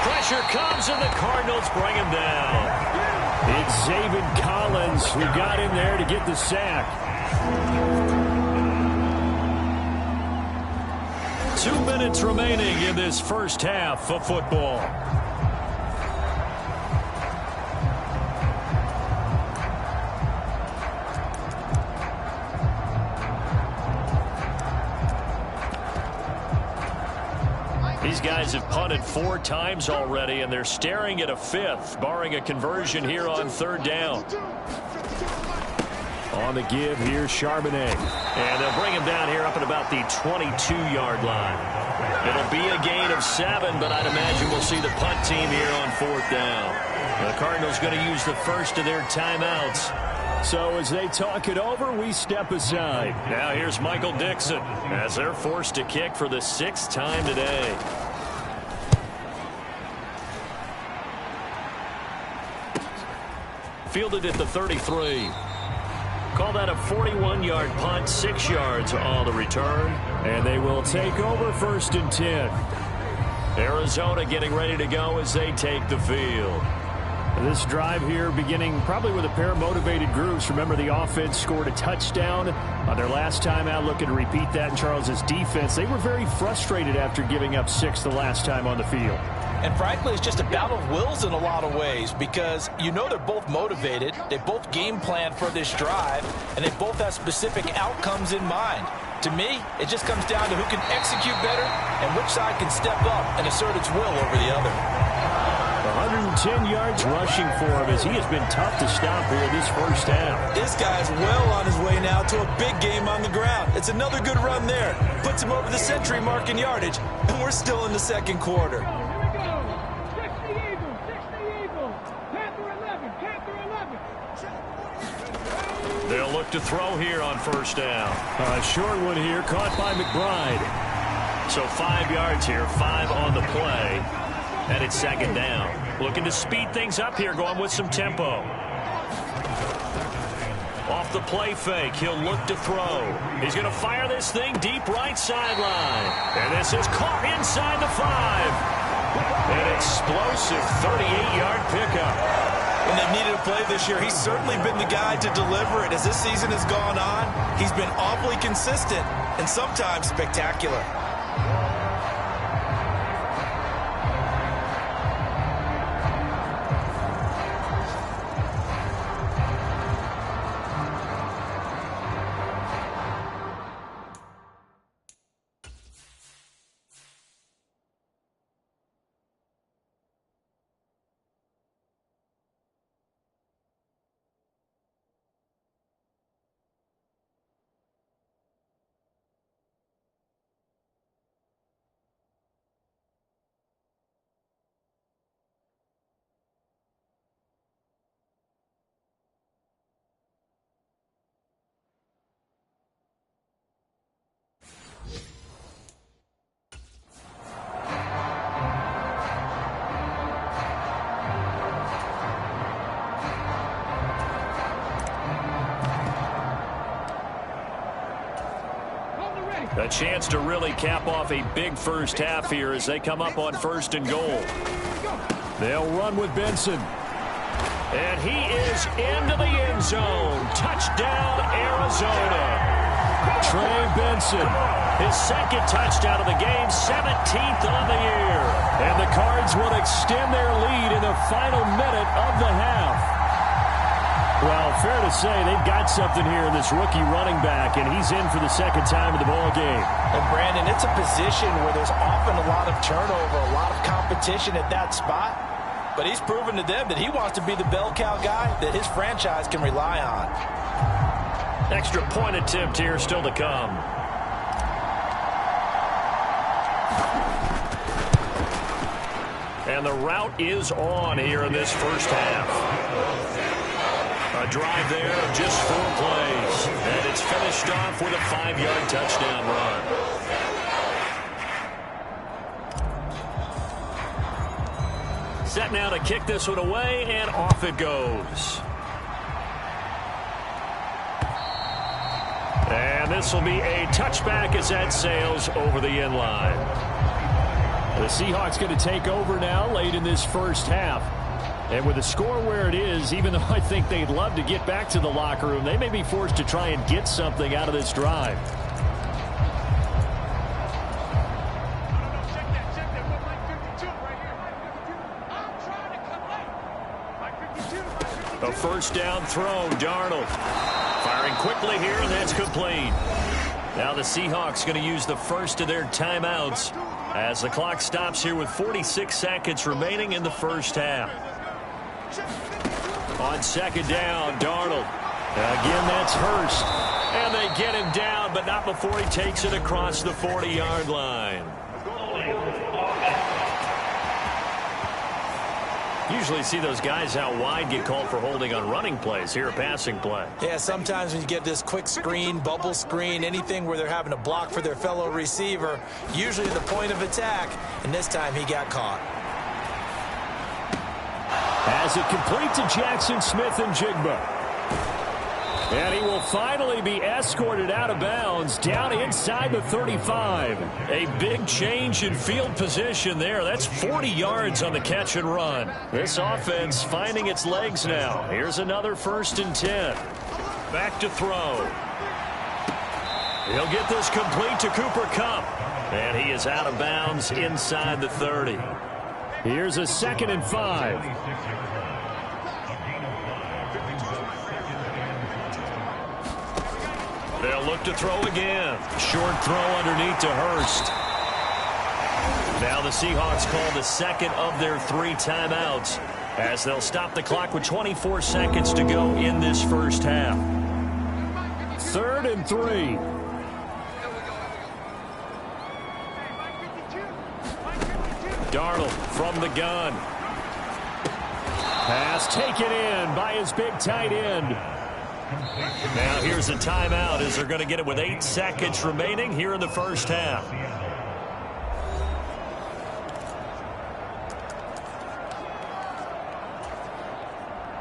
Pressure comes, and the Cardinals bring him down. It's Zaven Collins who got in there to get the sack. 2 minutes remaining in this first half of football. These guys have punted 4 times already, and they're staring at a 5th, barring a conversion here on 3rd down. On the give, here's Charbonnet. And they'll bring him down here up at about the 22-yard line. It'll be a gain of 7, but I'd imagine we'll see the punt team here on 4th down. The Cardinals going to use the first of their timeouts. So as they talk it over, we step aside. Now here's Michael Dixon as they're forced to kick for the 6th time today. Fielded at the 33. Call that a 41-yard punt, 6 yards on the return. And they will take over 1st and 10. Arizona getting ready to go as they take the field. This drive here beginning probably with a pair of motivated groups. Remember, the offense scored a touchdown on their last time out, looking to repeat that in Charles's defense. They were very frustrated after giving up 6 the last time on the field. And frankly, it's just a battle of wills in a lot of ways because you know they're both motivated. They both game planned for this drive, and they both have specific outcomes in mind. To me, it just comes down to who can execute better and which side can step up and assert its will over the other. 110 yards rushing for him as he has been tough to stop here this first half. This guy's well on his way now to a big game on the ground. It's another good run there. Puts him over the century mark in yardage, and we're still in the 2nd quarter. They'll look to throw here on 1st down. A short one here, caught by McBride. So 5 yards here, 5 on the play. And it's 2nd down. Looking to speed things up here, going with some tempo. Off the play fake, he'll look to throw. He's going to fire this thing deep right sideline. And this is caught inside the 5. An explosive 38-yard pickup. When they've needed a play this year, he's certainly been the guy to deliver it. As this season has gone on, he's been awfully consistent and sometimes spectacular. A chance to really cap off a big first half here as they come up on 1st and goal. They'll run with Benson. And he is into the end zone. Touchdown, Arizona. Trey Benson, his 2nd touchdown of the game, 17th on the year. And the Cards will extend their lead in the final minute of the half. Well, fair to say they've got something here in this rookie running back, and he's in for the 2nd time of the ball game. And Brandon, it's a position where there's often a lot of turnover, a lot of competition at that spot. But he's proven to them that he wants to be the bell cow guy that his franchise can rely on. Extra point attempt here still to come. And the route is on here in this first half. A drive there of just 4 plays. And it's finished off with a 5-yard touchdown run. Set now to kick this one away, and off it goes. And this will be a touchback as that sails over the end line. The Seahawks going to take over now late in this first half. And with the score where it is, even though I think they'd love to get back to the locker room, they may be forced to try and get something out of this drive. A first down throw, Darnold. Firing quickly here, and that's complete. Now the Seahawks going to use the first of their timeouts as the clock stops here with 46 seconds remaining in the first half. On second down, Darnold. Again, that's Hurst. And they get him down, but not before he takes it across the 40-yard line. Usually see those guys out wide get called for holding on running plays. Here, a passing play. Yeah, sometimes when you get this quick screen, bubble screen, anything where they're having to block for their fellow receiver, usually the point of attack, and this time he got caught. As it complete to Jackson Smith and Jigba. And he will finally be escorted out of bounds down inside the 35. A big change in field position there. That's 40 yards on the catch and run. This offense finding its legs now. Here's another 1st and 10. Back to throw. He'll get this complete to Cooper Kupp. And he is out of bounds inside the 30. Here's a 2nd and 5. They'll look to throw again. Short throw underneath to Hurst. Now the Seahawks call the second of their 3 timeouts as they'll stop the clock with 24 seconds to go in this first half. 3rd and 3. Darnold from the gun. Pass taken in by his big tight end. Now here's a timeout as they're going to get it with 8 seconds remaining here in the first half.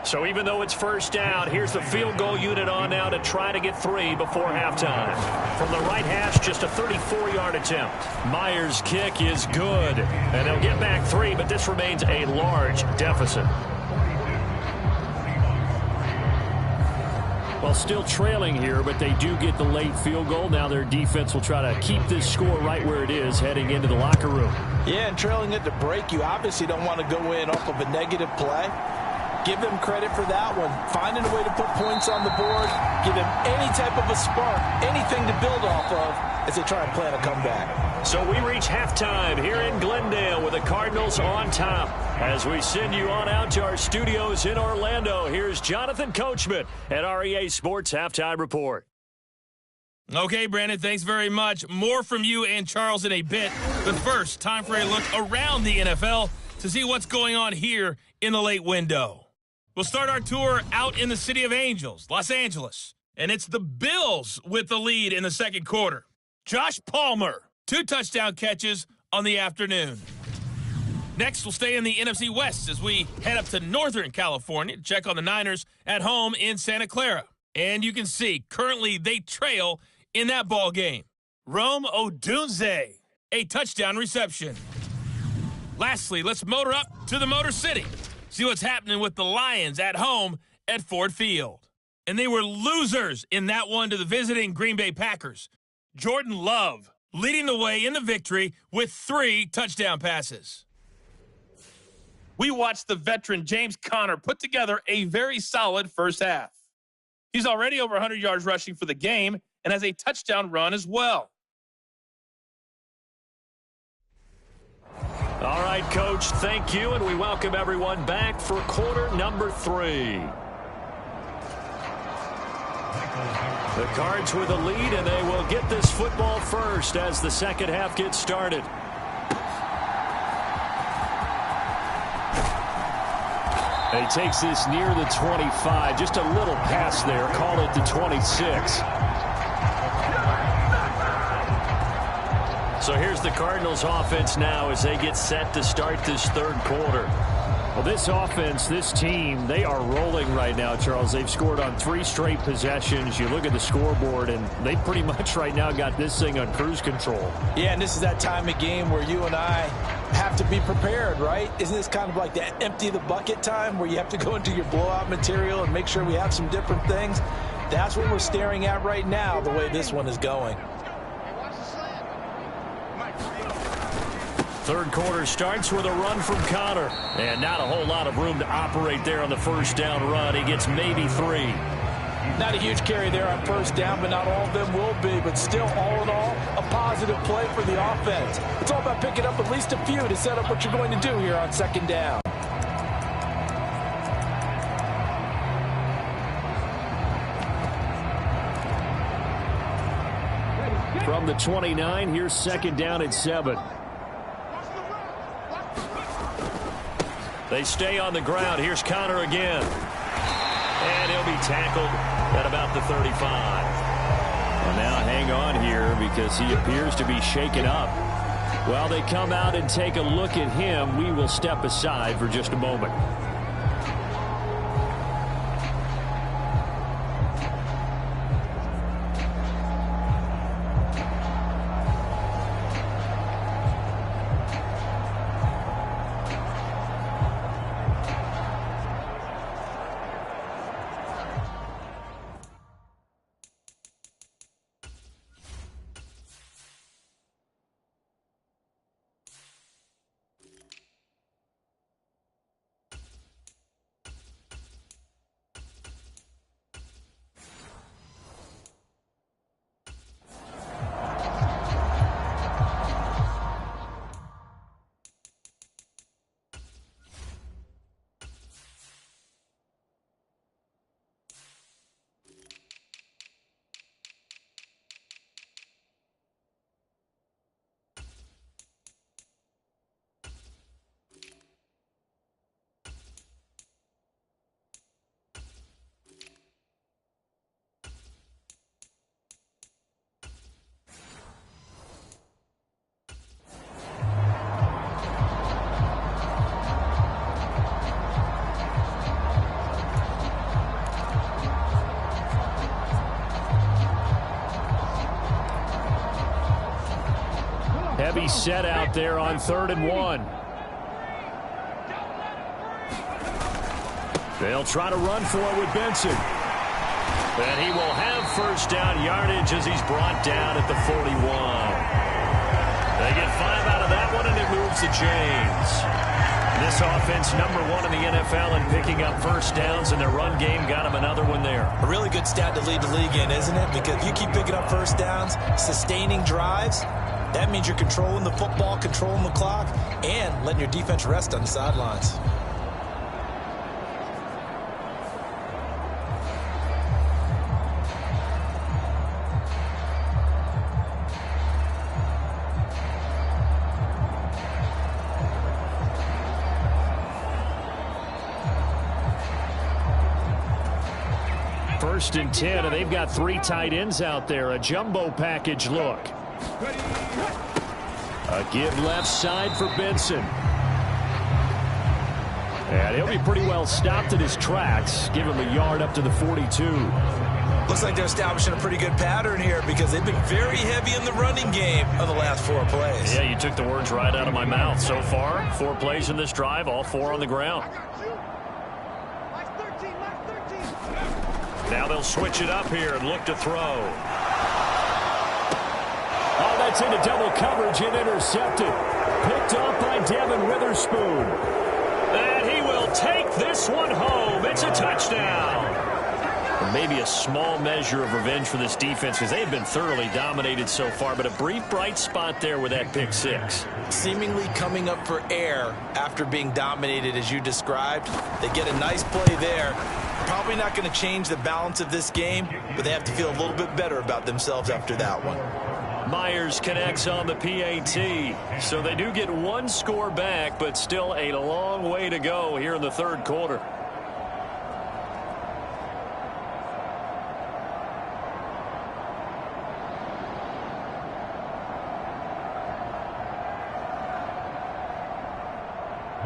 So even though it's first down, here's the field goal unit on now to try to get 3 before halftime. From the right hash, just a 34-yard attempt. Myers' kick is good, and they'll get back 3, but this remains a large deficit. Well, still trailing here, but they do get the late field goal. Now their defense will try to keep this score right where it is heading into the locker room. Yeah, and trailing it to break, you obviously don't want to go in off of a negative play. Give them credit for that one. Finding a way to put points on the board, give them any type of a spark, anything to build off of as they try and plan a comeback. So we reach halftime here in Glendale with the Cardinals on top. As we send you on out to our studios in Orlando, here's Jonathan Coachman at REA Sports Halftime Report. Okay, Brandon, thanks very much. More from you and Charles in a bit. But first, time for a look around the NFL to see what's going on here in the late window. We'll start our tour out in the City of Angels, Los Angeles. And it's the Bills with the lead in the second quarter. Josh Palmer, 2 touchdown catches on the afternoon. Next, we'll stay in the NFC West as we head up to Northern California to check on the Niners at home in Santa Clara. And you can see, currently they trail in that ball game. Rome Odunze, a touchdown reception. Lastly, let's motor up to the Motor City. See what's happening with the Lions at home at Ford Field. And they were losers in that one to the visiting Green Bay Packers. Jordan Love leading the way in the victory with 3 touchdown passes. We watched the veteran James Conner put together a very solid first half. He's already over 100 yards rushing for the game and has a touchdown run as well. All right, Coach, thank you, and we welcome everyone back for quarter number 3. The Cards with a lead, and they will get this football first as the second half gets started. He takes this near the 25. Just a little pass there. Call it the 26. So here's the Cardinals offense now as they get set to start this third quarter. Well, this offense, this team, they are rolling right now, Charles. They've scored on 3 straight possessions. You look at the scoreboard, and they pretty much right now got this thing on cruise control. Yeah, and this is that time of game where you and I have to be prepared, right? Isn't this kind of like that empty the bucket time where you have to go into your blowout material and make sure we have some different things? That's what we're staring at right now, the way this one is going. Third quarter starts with a run from Connor. And not a whole lot of room to operate there on the first down run. He gets maybe 3. Not a huge carry there on first down, but not all of them will be. But still, all in all, a positive play for the offense. It's all about picking up at least a few to set up what you're going to do here on second down. From the 29, here's second down and 7. They stay on the ground. Here's Connor again. And he'll be tackled at about the 35. Well, now hang on here because he appears to be shaken up. While they come out and take a look at him, we will step aside for just a moment. Heavy set out there on 3rd and 1. They'll try to run for it with Benson. And he will have first down yardage as he's brought down at the 41. They get 5 out of that one, and it moves the chains. This offense, #1 in the NFL in picking up first downs, and their run game got him another one there. A really good stat to lead the league in, isn't it? Because if you keep picking up first downs, sustaining drives, that means you're controlling the football, controlling the clock, and letting your defense rest on the sidelines. First and 10, and they've got 3 tight ends out there. A jumbo package look. A give left side for Benson. And he'll be pretty well stopped in his tracks. Give him a yard up to the 42. Looks like they're establishing a pretty good pattern here because they've been very heavy in the running game of the last 4 plays. Yeah, you took the words right out of my mouth. So far, 4 plays in this drive, all 4 on the ground. Now they'll switch it up here and look to throw. Oh, that's into double coverage and intercepted. Picked off by Devin Witherspoon. And he will take this one home. It's a touchdown. Maybe a small measure of revenge for this defense because they've been thoroughly dominated so far, but a brief bright spot there with that pick 6. Seemingly coming up for air after being dominated as you described. They get a nice play there. Probably not going to change the balance of this game, but they have to feel a little bit better about themselves after that one. Myers connects on the PAT. So they do get 1 score back, but still a long way to go here in the 3rd quarter.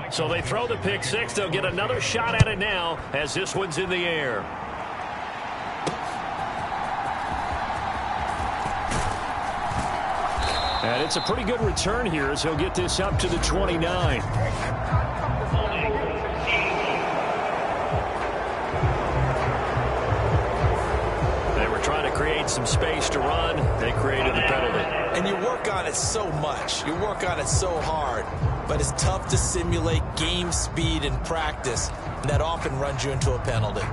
So they throw the pick 6. They'll get another shot at it now as this one's in the air. And it's a pretty good return here as he'll get this up to the 29. They were trying to create some space to run. They created the penalty. And you work on it so much. You work on it so hard. But it's tough to simulate game speed in practice. And that often runs you into a penalty. 60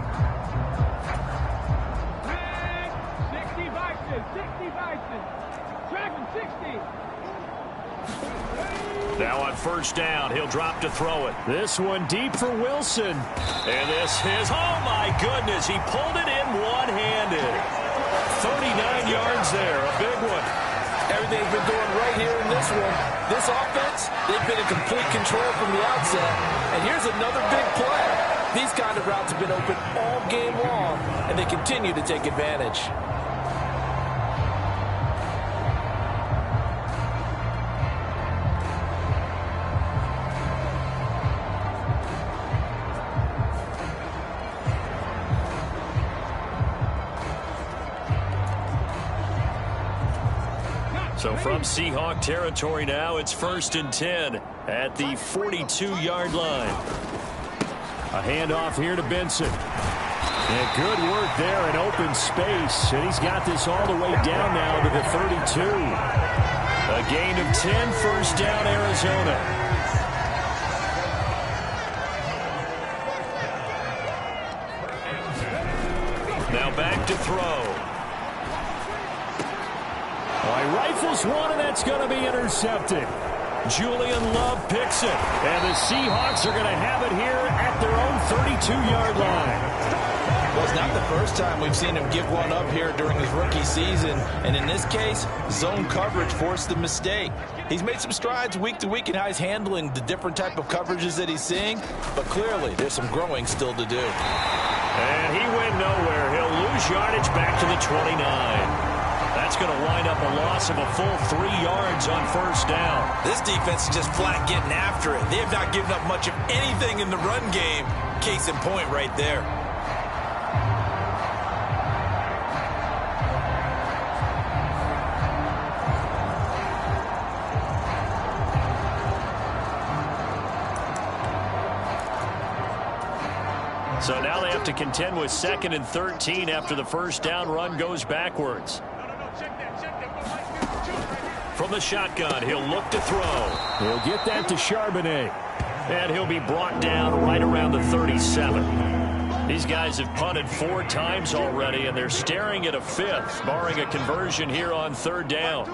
vices. 60 vices. Track him, 60. Now on first down, he'll drop to throw it. This one deep for Wilson. And this is, oh my goodness, he pulled it in one-handed. 39 yards there, a big one. Everything's been going right here in this one. This offense, they've been in complete control from the outset. And here's another big play. These kind of routes have been open all game long, and they continue to take advantage. So from Seahawk territory now, it's 1st and 10 at the 42-yard line. A handoff here to Benson. And good work there in open space. And he's got this all the way down now to the 32. A gain of 10, first down, Arizona. Now back to throw. Rifles one, and that's going to be intercepted. Julian Love picks it, and the Seahawks are going to have it here at their own 32-yard line. Well, it's not the first time we've seen him give one up here during his rookie season, and in this case, zone coverage forced the mistake. He's made some strides week to week in how he's handling the different type of coverages that he's seeing, but clearly there's some growing still to do. And he went nowhere. He'll lose yardage back to the 29. That's going to wind up a loss of a full 3 yards on first down. This defense is just flat getting after it. They have not given up much of anything in the run game. Case in point right there. So now they have to contend with 2nd and 13 after the first down run goes backwards. From the shotgun, he'll look to throw. He'll get that to Charbonnet. And he'll be brought down right around the 37. These guys have punted 4 times already, and they're staring at a 5th, barring a conversion here on 3rd down.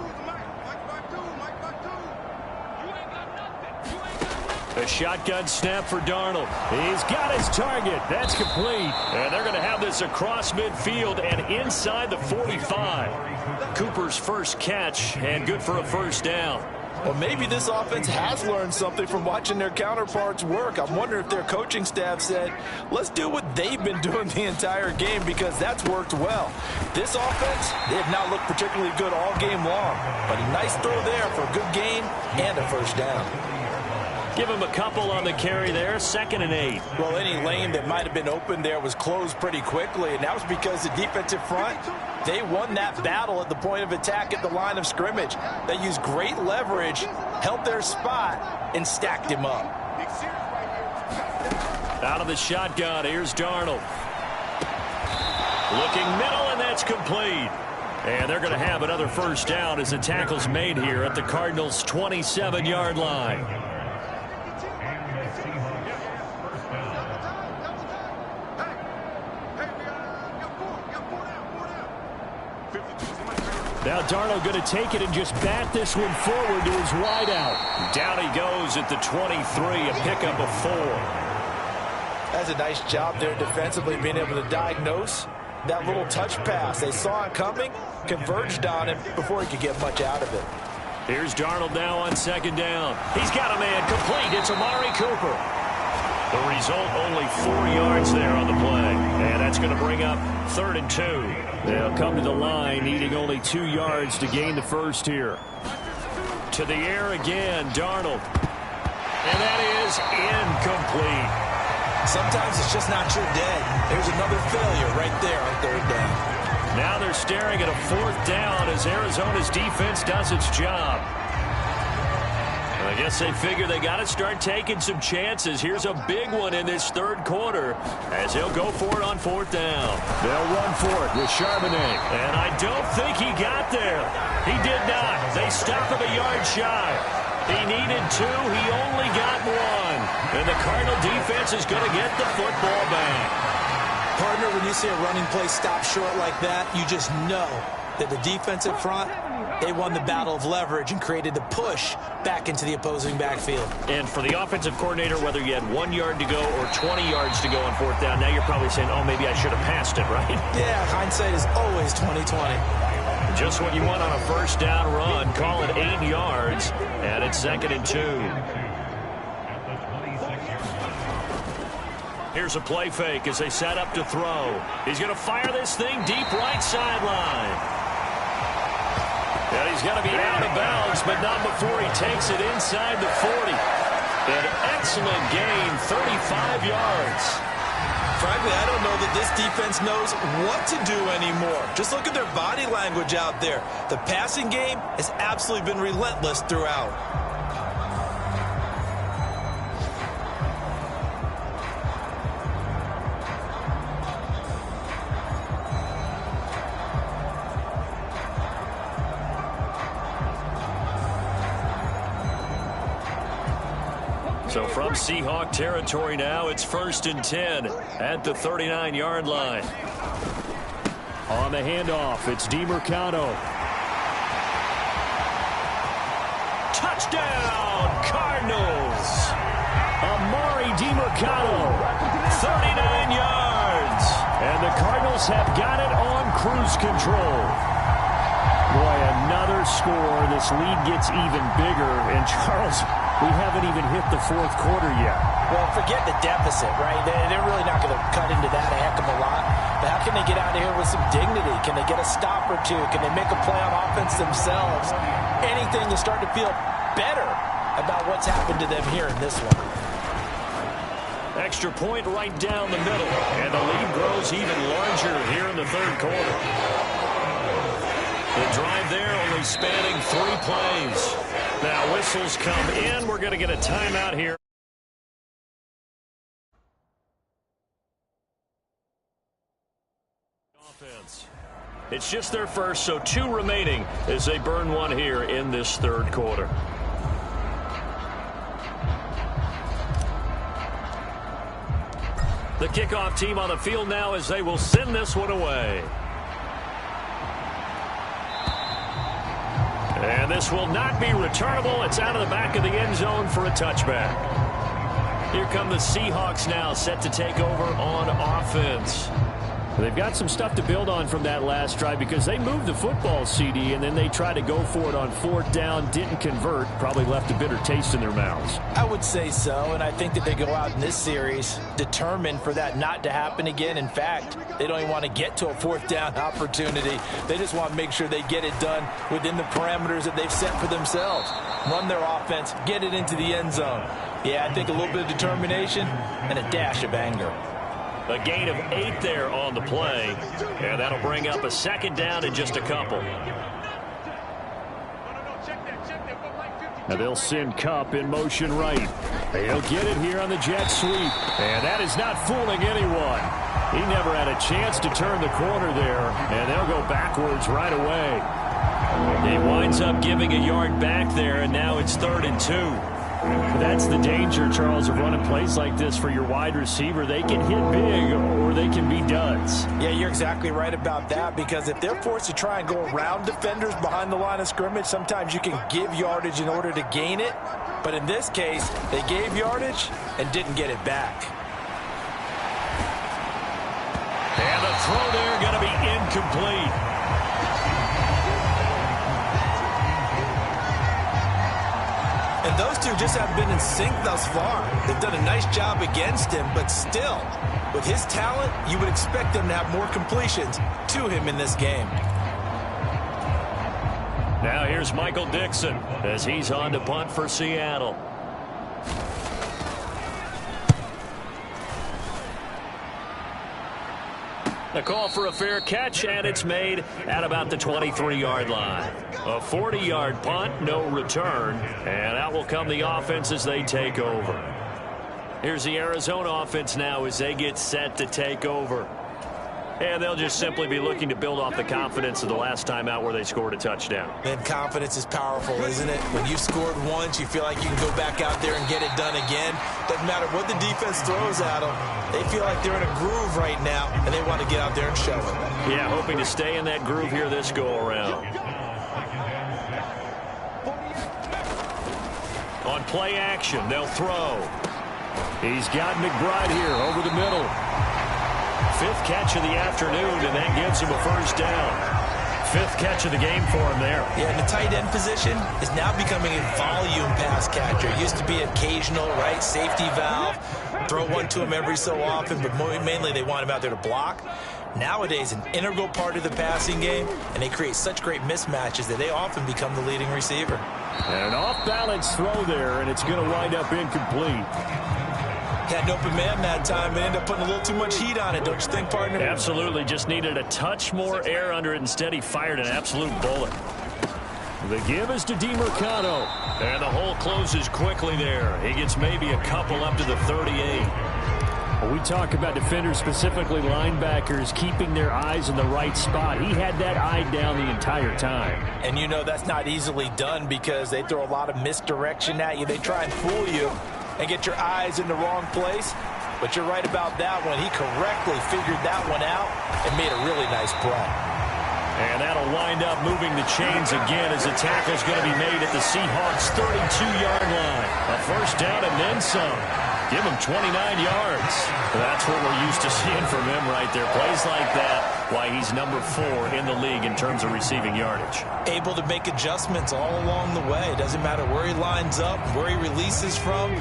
A shotgun snap for Darnold. He's got his target. That's complete. And they're going to have this across midfield and inside the 45. Cooper's first catch, and good for a first down. Well, maybe this offense has learned something from watching their counterparts work. I'm wondering if their coaching staff said, let's do what they've been doing the entire game, because that's worked well. This offense, they have not looked particularly good all game long, but a nice throw there for a good gain and a first down. Give him a couple on the carry there, 2nd and 8. Well, any lane that might have been open there was closed pretty quickly, and that was because the defensive front, they won that battle at the point of attack at the line of scrimmage. They used great leverage, held their spot, and stacked him up. Out of the shotgun, here's Darnold. Looking middle, and that's complete. And they're going to have another first down as the tackle's made here at the Cardinals' 27-yard line. Now Darnold going to take it and just bat this one forward to his wideout. Down he goes at the 23, a pickup of 4. That's a nice job there defensively, being able to diagnose that little touch pass. They saw it coming, converged on him before he could get much out of it. Here's Darnold now on 2nd down. He's got a man complete. It's Amari Cooper. The result, only 4 yards there on the play. And that's going to bring up 3rd and 2. They'll come to the line, needing only 2 yards to gain the first here. To the air again, Darnold. And that is incomplete. Sometimes it's just not your day. There's another failure right there on 3rd down. Now they're staring at a 4th down as Arizona's defense does its job. I guess they figure they got to start taking some chances. Here's a big one in this third quarter as they'll go for it on fourth down. They'll run for it with Charbonnet. And I don't think he got there. He did not. They stop him a yard shy. He needed 2. He only got 1. And the Cardinal defense is going to get the football back. Partner, when you see a running play stop short like that, you just know that the defensive front, they won the battle of leverage and created the push back into the opposing backfield. And for the offensive coordinator, whether you had 1 yard to go or 20 yards to go on fourth down, now you're probably saying, oh, maybe I should have passed it, right? Yeah, hindsight is always 20/20. Just what you want on a first down run. Call it 8 yards, and it's 2nd and 2. Here's a play fake as they set up to throw. He's going to fire this thing deep right sideline. And he's going to be out of bounds, but not before he takes it inside the 40. An excellent gain, 35 yards. Frankly, I don't know that this defense knows what to do anymore. Just look at their body language out there. The passing game has absolutely been relentless throughout. So from Seahawk territory now, it's 1st and 10 at the 39-yard line. On the handoff, it's DiMercato. Touchdown, Cardinals! Amari DiMercato, 39 yards. And the Cardinals have got it on cruise control. Boy, another score. This lead gets even bigger. And Charles, we haven't even hit the fourth quarter yet. Well, forget the deficit, right? They're really not going to cut into that a heck of a lot. But how can they get out of here with some dignity? Can they get a stop or two? Can they make a play on offense themselves? Anything to start to feel better about what's happened to them here in this one. Extra point right down the middle. And the lead grows even larger here in the third quarter. The drive there only spanning 3 plays. Now whistles come in. We're going to get a timeout here. Offense. It's just their first, so 2 remaining as they burn 1 here in this third quarter. The kickoff team on the field now as they will send this one away. And this will not be returnable. It's out of the back of the end zone for a touchback. Here come the Seahawks now, set to take over on offense. They've got some stuff to build on from that last drive because they moved the football, CD, and then they tried to go for it on fourth down, didn't convert, probably left a bitter taste in their mouths. I would say so, and I think that they go out in this series determined for that not to happen again. In fact, they don't even want to get to a fourth down opportunity. They just want to make sure they get it done within the parameters that they've set for themselves. Run their offense, get it into the end zone. Yeah, I think a little bit of determination and a dash of anger. A gain of 8 there on the play, and that'll bring up a 2nd down in just a couple. Now they'll send Kupp in motion right. He'll get it here on the jet sweep, and that is not fooling anyone. He never had a chance to turn the corner there, and they'll go backwards right away. He winds up giving a yard back there, and now it's 3rd and 2. That's the danger, Charles, of running plays like this for your wide receiver. They can hit big or they can be duds. Yeah, you're exactly right about that, because if they're forced to try and go around defenders behind the line of scrimmage, sometimes you can give yardage in order to gain it. But in this case, they gave yardage and didn't get it back. And the throw there going to be incomplete. And those two just haven't been in sync thus far. They've done a nice job against him, but still, with his talent, you would expect them to have more completions to him in this game. Now here's Michael Dixon as he's on to punt for Seattle. The call for a fair catch, and it's made at about the 23-yard line. A 40-yard punt, no return, and out will come the offense as they take over. Here's the Arizona offense now as they get set to take over. And they'll just simply be looking to build off the confidence of the last time out where they scored a touchdown. And confidence is powerful, isn't it? When you've scored once, you feel like you can go back out there and get it done again. Doesn't matter what the defense throws at them. They feel like they're in a groove right now, and they want to get out there and show it. Yeah, hoping to stay in that groove here this go-around. On play action, they'll throw. He's got McBride here over the middle. Fifth catch of the afternoon, and that gives him a first down. Fifth catch of the game for him there. Yeah, and the tight end position is now becoming a volume pass catcher. It used to be occasional, right, safety valve. Throw one to him every so often, but mainly they want him out there to block. Nowadays, an integral part of the passing game, and they create such great mismatches that they often become the leading receiver. And an off-balance throw there, and it's going to wind up incomplete. Had an open man that time and ended up putting a little too much heat on it, don't you think, partner? Absolutely. Just needed a touch more air under it. Instead, he fired an absolute bullet. The give is to DeMercado. And the hole closes quickly there. He gets maybe a couple up to the 38. Well, we talk about defenders, specifically linebackers, keeping their eyes in the right spot. He had that eye down the entire time. And you know that's not easily done because they throw a lot of misdirection at you. They try and fool you and get your eyes in the wrong place. But you're right about that one. He correctly figured that one out and made a really nice play. And that'll wind up moving the chains again as the tackle's going to be made at the Seahawks' 32-yard line. A first down and then some. Give him 29 yards. That's what we're used to seeing from him right there. Plays like that, why he's number 4 in the league in terms of receiving yardage. Able to make adjustments all along the way. Doesn't matter where he lines up, where he releases from.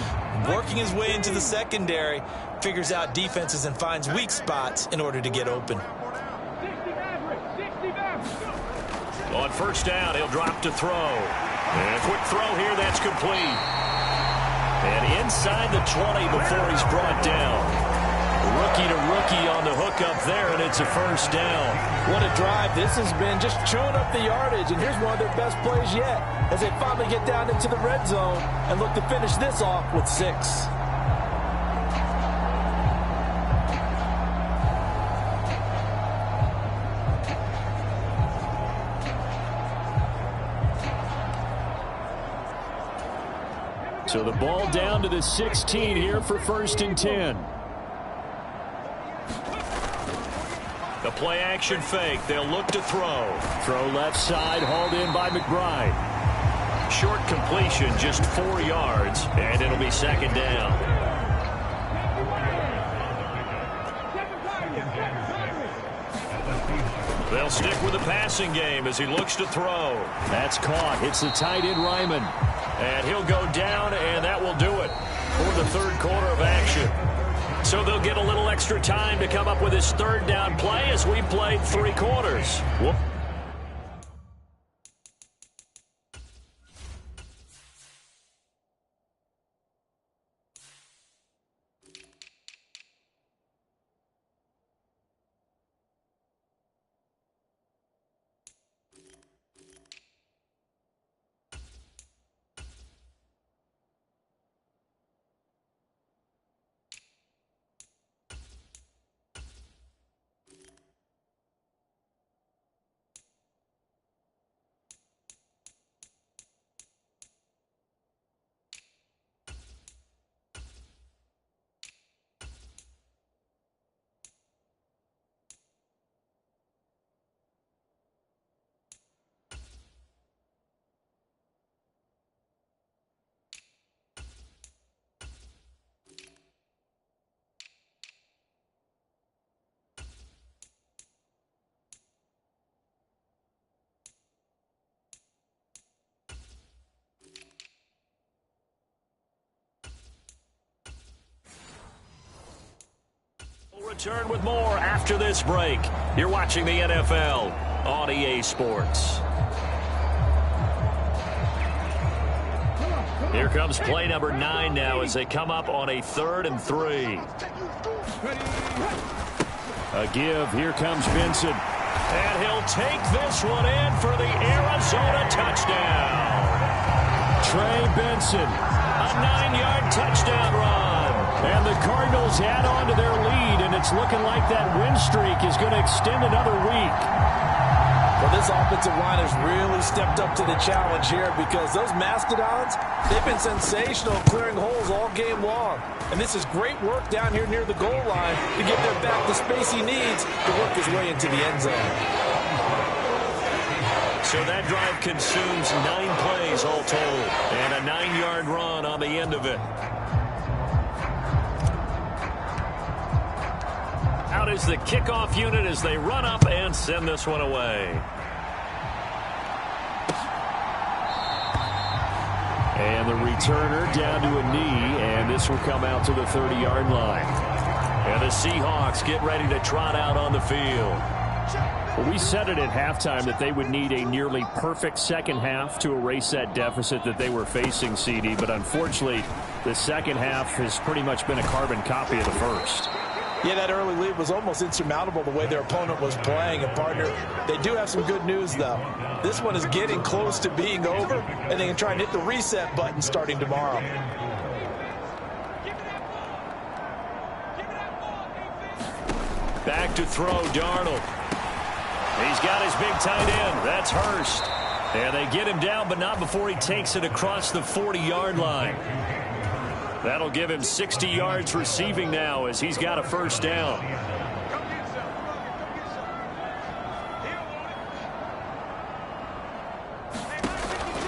Working his way into the secondary, figures out defenses and finds weak spots in order to get open. On first down, he'll drop to throw. And a quick throw here, that's complete. And inside the 20 before he's brought down. Rookie to rookie on the hook up there, and it's a first down. What a drive. This has been just chewing up the yardage, and here's one of their best plays yet as they finally get down into the red zone and look to finish this off with 6. So the ball down to the 16 here for first and 10. The play action fake. They'll look to throw. Throw left side, hauled in by McBride. Short completion, just 4 yards, and it'll be second down. They'll stick with the passing game as he looks to throw. That's caught. Hits the tight end Ryman. And he'll go down, and that will do it for the third quarter of action. So they'll get a little extra time to come up with his third down play as we played 3 quarters. Return with more after this break. You're watching the NFL on EA Sports. Here comes play number 9 now as they come up on a 3rd and 3. A give. Here comes Benson. And he'll take this one in for the Arizona touchdown. Trey Benson, a 9-yard touchdown run. And the Cardinals add on to their lead, and it's looking like that win streak is going to extend another week. Well, this offensive line has really stepped up to the challenge here because those Mastodons, they've been sensational clearing holes all game long. And this is great work down here near the goal line to give their back the space he needs to work his way into the end zone. So that drive consumes 9 plays all told, and a 9-yard run on the end of it. Out is the kickoff unit as they run up and send this one away. And the returner down to a knee, and this will come out to the 30-yard line. And the Seahawks get ready to trot out on the field. Well, we said it at halftime that they would need a nearly perfect second half to erase that deficit that they were facing, CD. But unfortunately, the second half has pretty much been a carbon copy of the first. Yeah, that early lead was almost insurmountable the way their opponent was playing. And, partner, they do have some good news, though. This one is getting close to being over, and they can try and hit the reset button starting tomorrow. Back to throw, Darnold. He's got his big tight end. That's Hurst. And they get him down, but not before he takes it across the 40-yard line. That'll give him 60 yards receiving now as he's got a first down.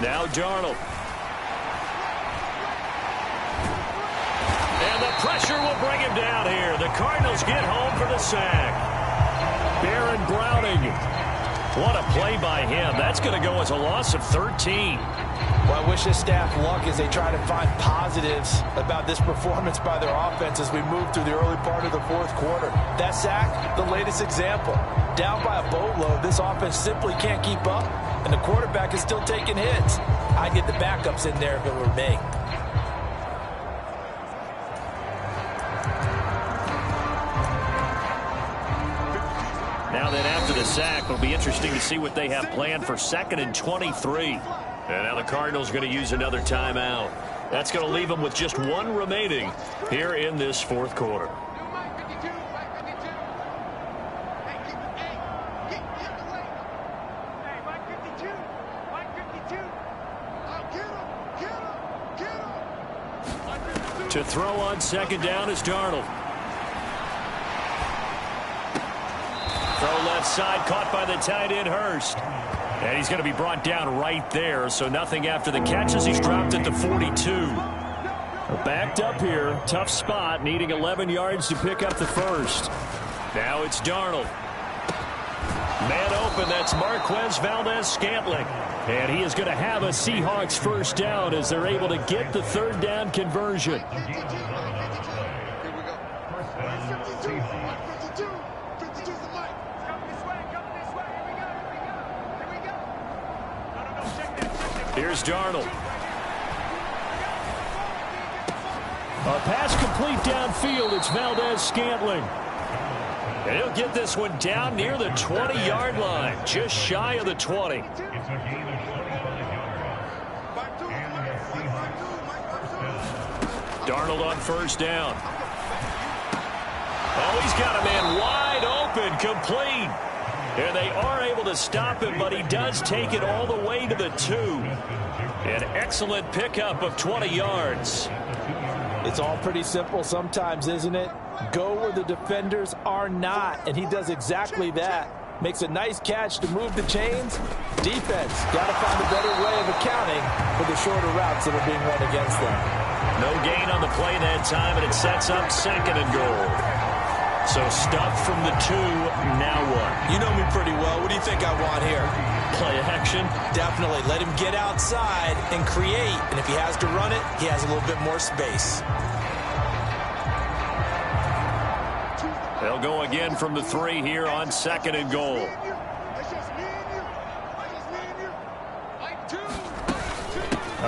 Now Darnold. And the pressure will bring him down here. The Cardinals get home for the sack. Baron Browning. What a play by him. That's going to go as a loss of 13. Well, I wish his staff luck as they try to find positives about this performance by their offense as we move through the early part of the fourth quarter. That sack, the latest example. Down by a boatload, this offense simply can't keep up, and the quarterback is still taking hits. I'd get the backups in there if it were me. Now then, after the sack, it'll be interesting to see what they have planned for 2nd and 23. And now the Cardinals are going to use another timeout. That's going to leave them with just 1 remaining here in this fourth quarter. To throw on 2nd down is Darnold. Throw left side, caught by the tight end Hurst. And he's going to be brought down right there, so nothing after the catch as he's dropped at the 42. Backed up here, tough spot, needing 11 yards to pick up the first. Now it's Darnold. Man open, that's Marquez Valdez-Scantling. And he is going to have a Seahawks first down as they're able to get the 3rd down conversion. Here's Darnold. A pass complete downfield. It's Valdez-Scantling. And he'll get this one down near the 20-yard line, just shy of the 20. Darnold on first down. Oh, he's got a man wide open, complete. And they are able to stop him, but he does take it all the way to the 2. An excellent pickup of 20 yards. It's all pretty simple sometimes, isn't it? Go where the defenders are not, and he does exactly that. Makes a nice catch to move the chains. Defense got to find a better way of accounting for the shorter routes that are being run against them. No gain on the play that time, and it sets up 2nd and goal. So stuff from the 2, now what? You know me pretty well. What do you think I want here? Play action? Definitely. Let him get outside and create. And if he has to run it, he has a little bit more space. They'll go again from the 3 here on 2nd and goal.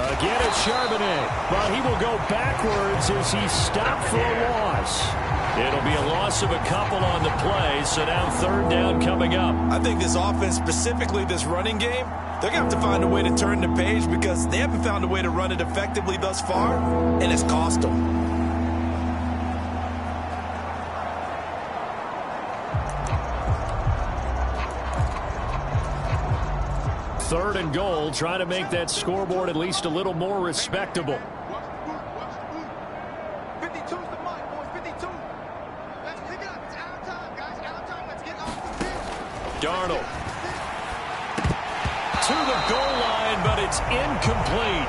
Again, it's Charbonnet, but he will go backwards as he stopped for a loss. It'll be a loss of a couple on the play, so now third down coming up. I think this offense, specifically this running game, they're going to have to find a way to turn the page because they haven't found a way to run it effectively thus far, and it's cost them. Third and goal, trying to make that scoreboard at least a little more respectable. 52's the mark, boys. 52. Let's pick it up. It's our time, guys. Our time. Let's get off the field. Darnold to the goal line, but it's incomplete.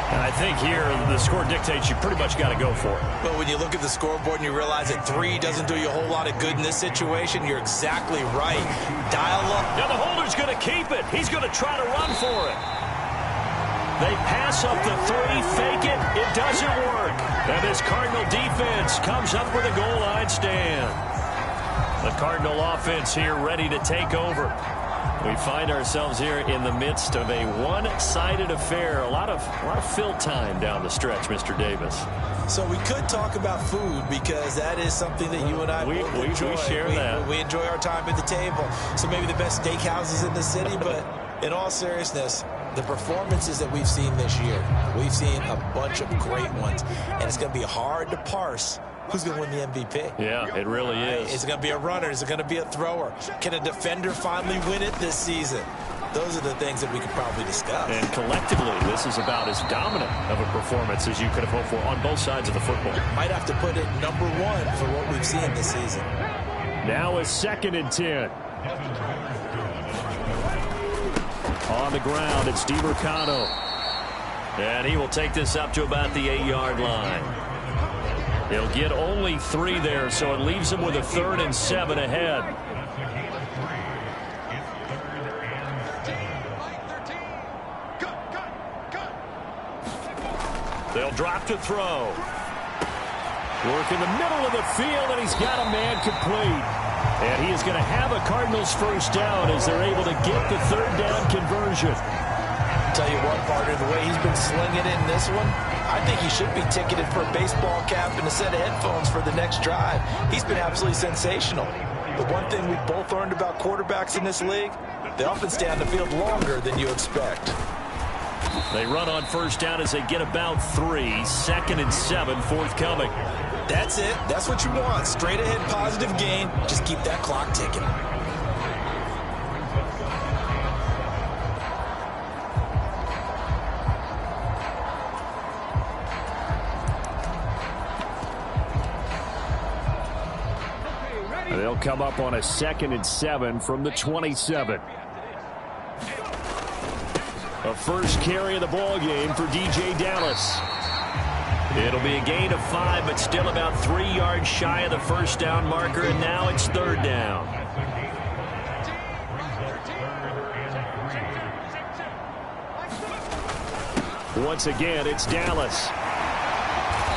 And I think here the score dictates you pretty much got to go for it. But when you look at the scoreboard and you realize that 3 doesn't do you a whole lot of good in this situation, you're exactly right. Dial up. Now the holder's going to keep it. He's going to try to run for it. They pass up the 3, fake it. It doesn't work. And this Cardinal defense comes up with a goal line stand. The Cardinal offense here ready to take over. We find ourselves here in the midst of a one-sided affair. A lot of fill time down the stretch, Mr. Davis. So we could talk about food because that is something that you and I both enjoy. We share that. We enjoy our time at the table. So maybe the best steakhouses in the city, but in all seriousness, the performances that we've seen this year, we've seen a bunch of great ones, and it's going to be hard to parse who's going to win the MVP. Yeah, it really is. Is it going to be a runner? Is it going to be a thrower? Can a defender finally win it this season? Those are the things that we could probably discuss. And collectively, this is about as dominant of a performance as you could have hoped for on both sides of the football. Might have to put it number 1 for what we've seen this season. Now a 2nd and 10. On the ground, it's DiMercado. And he will take this up to about the 8-yard line. He'll get only 3 there, so it leaves him with a 3rd and 7 ahead. They'll drop to throw. Work in the middle of the field, and he's got a man complete. And he is going to have a Cardinals first down as they're able to get the 3rd down conversion. Tell you what, partner, the way he's been slinging in this one, I think he should be ticketed for a baseball cap and a set of headphones for the next drive. He's been absolutely sensational. The one thing we've both learned about quarterbacks in this league, they often stay on the field longer than you expect. They run on first down as they get about 3. 2nd and 7 forthcoming. That's it. That's what you want. Straight ahead positive gain. Just keep that clock ticking. They'll come up on a 2nd and 7 from the 27. A first carry of the ball game for DJ Dallas. It'll be a gain of 5, but still about 3 yards shy of the first down marker, and now it's 3rd down. Once again, it's Dallas.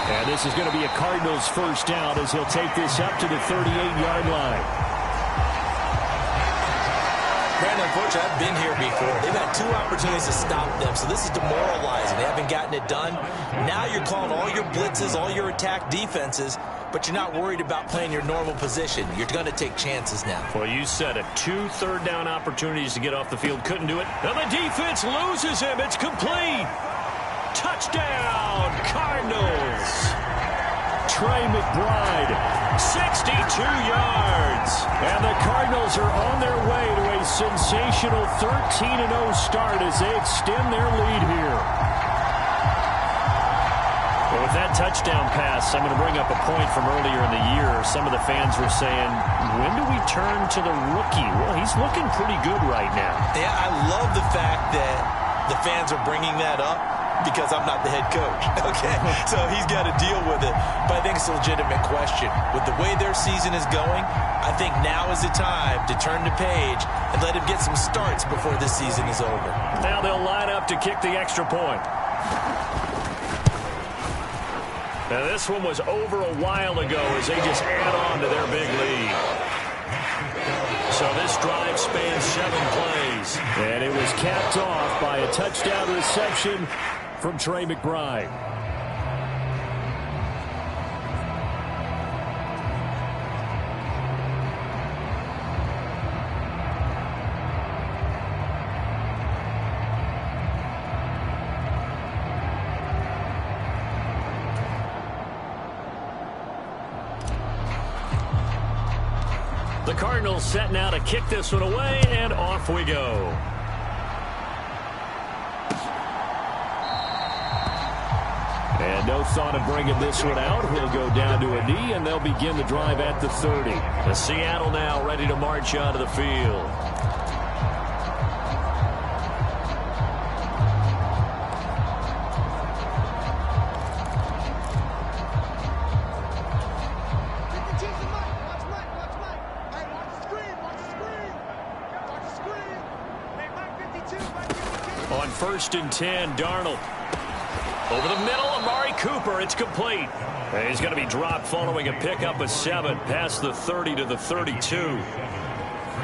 And this is going to be a Cardinals first down as he'll take this up to the 38-yard line. Brandon, unfortunately, I've been here before. They've had 2 opportunities to stop them, so this is demoralizing. They haven't gotten it done. Now you're calling all your blitzes, all your attack defenses, but you're not worried about playing your normal position. You're going to take chances now. Well, you said it. 2 third-down opportunities to get off the field. Couldn't do it. And the defense loses him. It's complete. Touchdown, Cardinals. Trey McBride, 62 yards. And the Cardinals are on their way to a sensational 13-0 start as they extend their lead here. Well, with that touchdown pass, I'm going to bring up a point from earlier in the year. Some of the fans were saying, when do we turn to the rookie? Well, he's looking pretty good right now. Yeah, I love the fact that the fans are bringing that up because I'm not the head coach, okay? So he's got to deal with it. But I think it's a legitimate question. With the way their season is going, I think now is the time to turn the page and let him get some starts before this season is over. Now they'll line up to kick the extra point. Now this one was over a while ago as they just add on to their big lead. So this drive spans 7 plays. And it was capped off by a touchdown reception from Trey McBride. The Cardinals set now to kick this one away, and off we go. And no thought of bringing this one out. He'll go down to a knee, and they'll begin the drive at the 30. The Seattle now ready to march onto the field. On 1st and 10, Darnold. Over the middle, Amari Cooper. It's complete. And he's going to be dropped following a pickup of 7 past the 30 to the 32.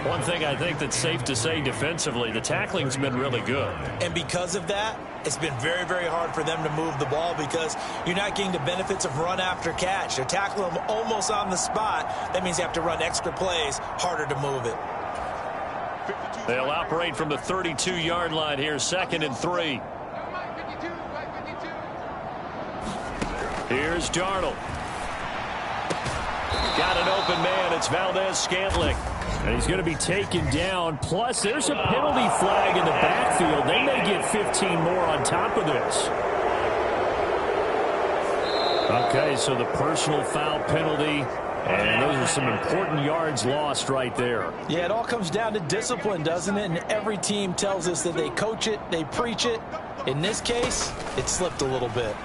One thing I think that's safe to say defensively, the tackling's been really good. And because of that, it's been very, very hard for them to move the ball because you're not getting the benefits of run after catch. They're tackling them almost on the spot. That means you have to run extra plays, harder to move it. They'll operate from the 32-yard line here, 2nd and 3. Here's Darnold. Got an open man. It's Valdez-Scantling. And he's going to be taken down. Plus, there's a penalty flag in the backfield. They may get 15 more on top of this. Okay, so the personal foul penalty. And those are some important yards lost right there. Yeah, it all comes down to discipline, doesn't it? And every team tells us that they coach it, they preach it. In this case, it slipped a little bit.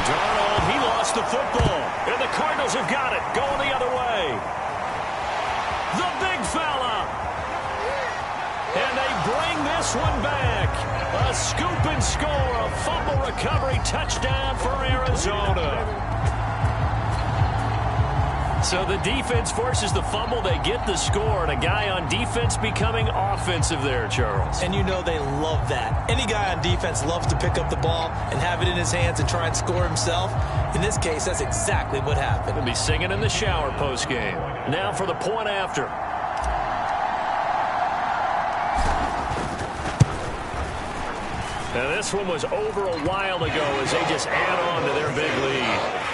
Darnold, he lost the football. And the Cardinals have got it, going the other way. The big fella. And they bring this one back. A scoop and score, a fumble recovery touchdown for Arizona. So the defense forces the fumble. They get the score, and a guy on defense becoming offensive there, Charles. And you know they love that. Any guy on defense loves to pick up the ball and have it in his hands and try and score himself. In this case, that's exactly what happened. He'll be singing in the shower post-game. Now for the point after. Now this one was over a while ago as they just add on to their big lead.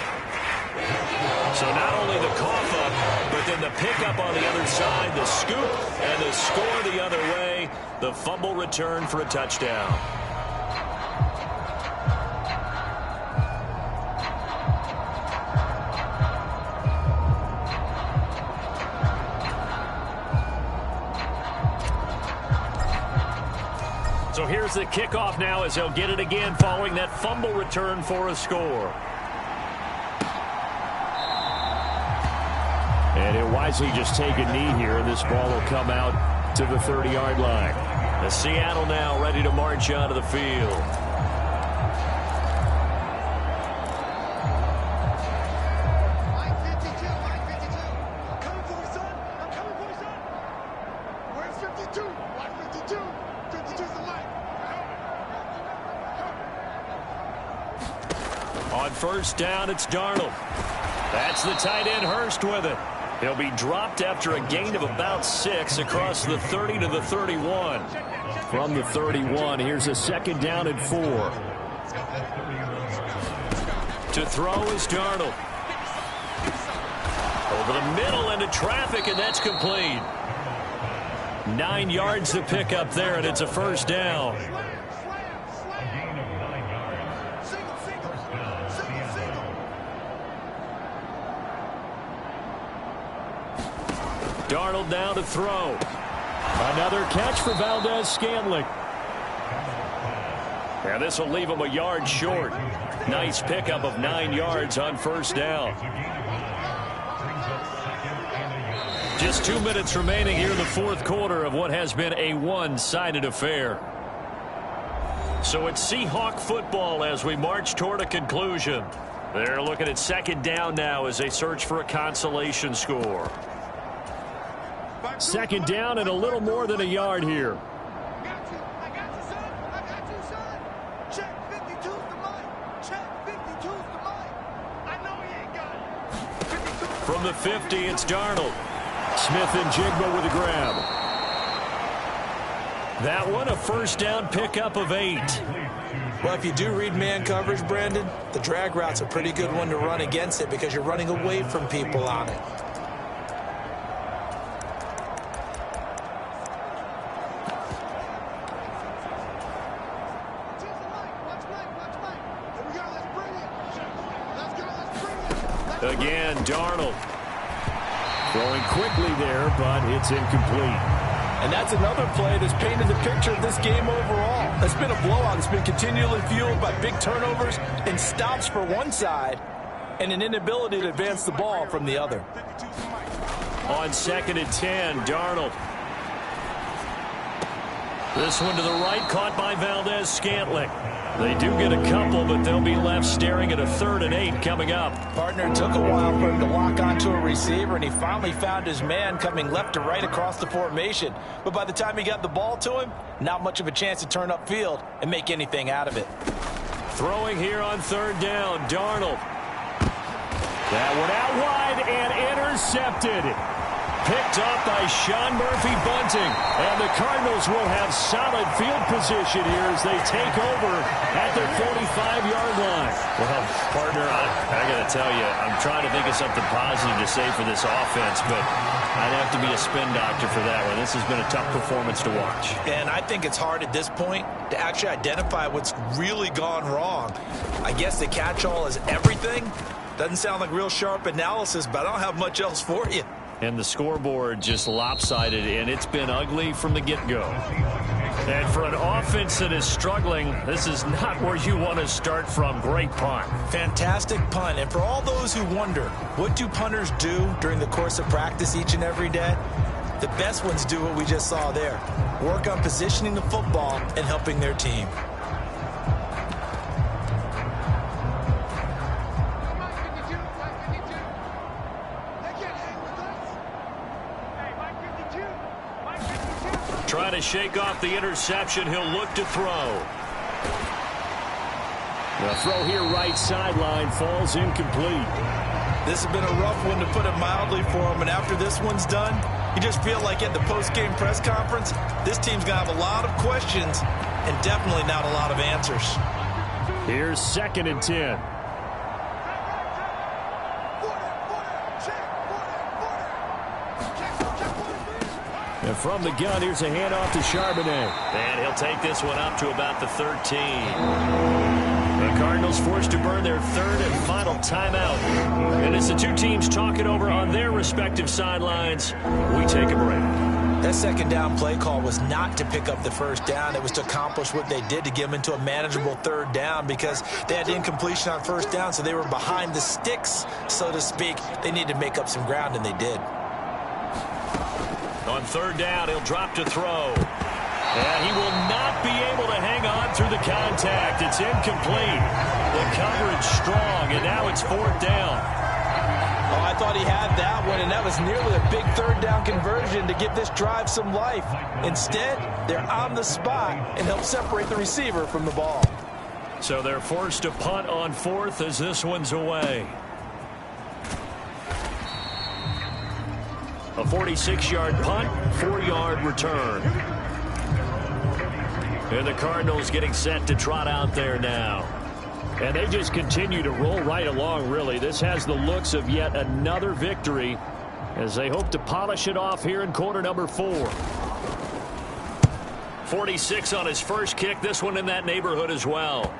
So not only the cough up, but then the pickup on the other side, the scoop, and the score the other way. The fumble return for a touchdown. So here's the kickoff now as they'll get it again following that fumble return for a score. And he'll wisely just take a knee here, and this ball will come out to the 30-yard line. The Seattle now ready to march onto the field. Line 52. I'm coming for you, son. I'm coming for you, son. Where's 52? Line 52. 52's the line. On 1st down, it's Darnold. That's the tight end Hurst with it. He'll be dropped after a gain of about 6 across the 30 to the 31. From the 31, here's a 2nd down and 4. To throw is Darnold. Over the middle into traffic, and that's complete. 9 yards to pick up there, and it's a 1st down. Darnold now to throw. Another catch for Valdez-Scantling. Yeah, this will leave him a yard short. Nice pickup of 9 yards on 1st down. Just 2 minutes remaining here in the 4th quarter of what has been a one-sided affair. So it's Seahawk football as we march toward a conclusion. They're looking at 2nd down now as they search for a consolation score. 2nd down and a little more than a yard here. I got you, son. I got you, son. From the 50, it's Darnold. Smith and Jigba with a grab. That one, a first down pickup of 8. Well, if you do read man coverage, Brandon, the drag route's a pretty good one to run against it because you're running away from people on it. Again, Darnold. Throwing quickly there, but it's incomplete. And that's another play that's painted the picture of this game overall. It's been a blowout. It's been continually fueled by big turnovers and stops for one side and an inability to advance the ball from the other. On 2nd and 10, Darnold. This one to the right, caught by Valdez-Scantling. They do get a couple, but they'll be left staring at a 3rd and 8 coming up. Partner, took a while for him to lock onto a receiver, and he finally found his man coming left to right across the formation. But by the time he got the ball to him, not much of a chance to turn upfield and make anything out of it. Throwing here on 3rd down, Darnold. That one out wide and intercepted. Picked off by Sean Murphy-Bunting. And the Cardinals will have solid field position here as they take over at their 45-yard line. Well, partner, I got to tell you, I'm trying to think of something positive to say for this offense, but I'd have to be a spin doctor for that one. This has been a tough performance to watch. And I think it's hard at this point to actually identify what's really gone wrong. I guess the catch-all is everything. Doesn't sound like real sharp analysis, but I don't have much else for you. And the scoreboard just lopsided, and it's been ugly from the get-go. And for an offense that is struggling, this is not where you want to start from. Great punt. Fantastic punt. And for all those who wonder, what do punters do during the course of practice each and every day? The best ones do what we just saw there. Work on positioning the football and helping their team. Trying to shake off the interception. He'll look to throw. The throw here right sideline falls incomplete. This has been a rough one, to put it mildly, for him. And after this one's done, you just feel like at the post-game press conference, this team's going to have a lot of questions and definitely not a lot of answers. Here's 2nd and 10. And from the gun, here's a handoff to Charbonnet. And he'll take this one up to about the 13. The Cardinals forced to burn their 3rd and final timeout. And as the two teams talk it over on their respective sidelines, we take a break. That 2nd down play call was not to pick up the 1st down. It was to accomplish what they did, to get them into a manageable 3rd down, because they had incompletion on 1st down, so they were behind the sticks, so to speak. They needed to make up some ground, and they did. On 3rd down, he'll drop to throw. And he will not be able to hang on through the contact. It's incomplete. The coverage strong, and now it's 4th down. Oh, I thought he had that one, and that was nearly a big 3rd down conversion to give this drive some life. Instead, they're on the spot and help separate the receiver from the ball. So they're forced to punt on 4th as this one's away. A 46-yard punt, 4-yard return. And the Cardinals getting set to trot out there now. And they just continue to roll right along, really. This has the looks of yet another victory as they hope to polish it off here in quarter number 4. 46 on his first kick. This one in that neighborhood as well.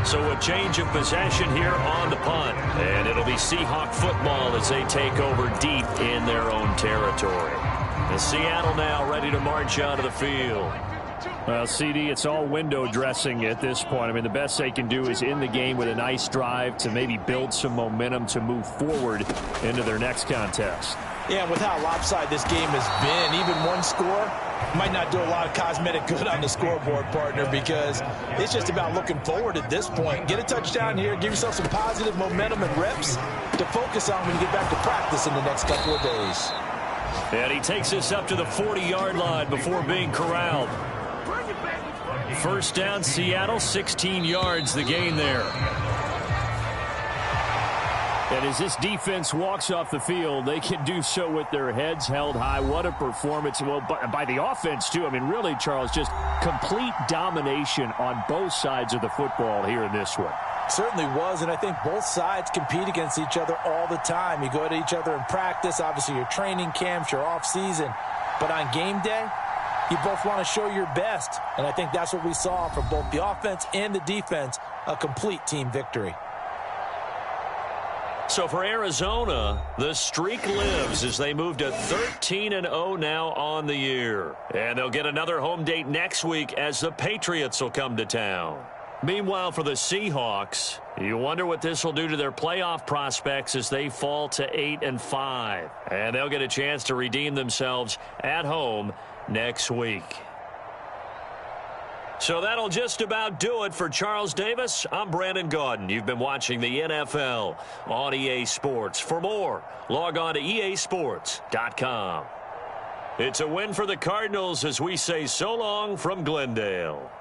So a change of possession here on the punt. And it'll be Seahawk football as they take over deep in their own territory. And Seattle now ready to march out of the field. Well, CD, it's all window dressing at this point. I mean, the best they can do is in the game with a nice drive to maybe build some momentum to move forward into their next contest. Yeah, and with how lopsided this game has been, even one score might not do a lot of cosmetic good on the scoreboard, partner, because it's just about looking forward at this point. Get a touchdown here, give yourself some positive momentum and reps to focus on when you get back to practice in the next couple of days. And he takes us up to the 40-yard line before being corralled. First down, Seattle, 16 yards the gain there. And as this defense walks off the field, they can do so with their heads held high. What a performance. Well, by the offense, too. I mean, really, Charles, just complete domination on both sides of the football here in this one. Certainly was, and I think both sides compete against each other all the time. You go to each other in practice, obviously your training camps, your off-season. But on game day, you both want to show your best. And I think that's what we saw from both the offense and the defense, a complete team victory. So for Arizona, the streak lives as they move to 13-0 now on the year. And they'll get another home date next week as the Patriots will come to town. Meanwhile, for the Seahawks, you wonder what this will do to their playoff prospects as they fall to 8-5. And they'll get a chance to redeem themselves at home next week. So that'll just about do it for Charles Davis. I'm Brandon Gaudin. You've been watching the NFL on EA Sports. For more, log on to easports.com. It's a win for the Cardinals as we say so long from Glendale.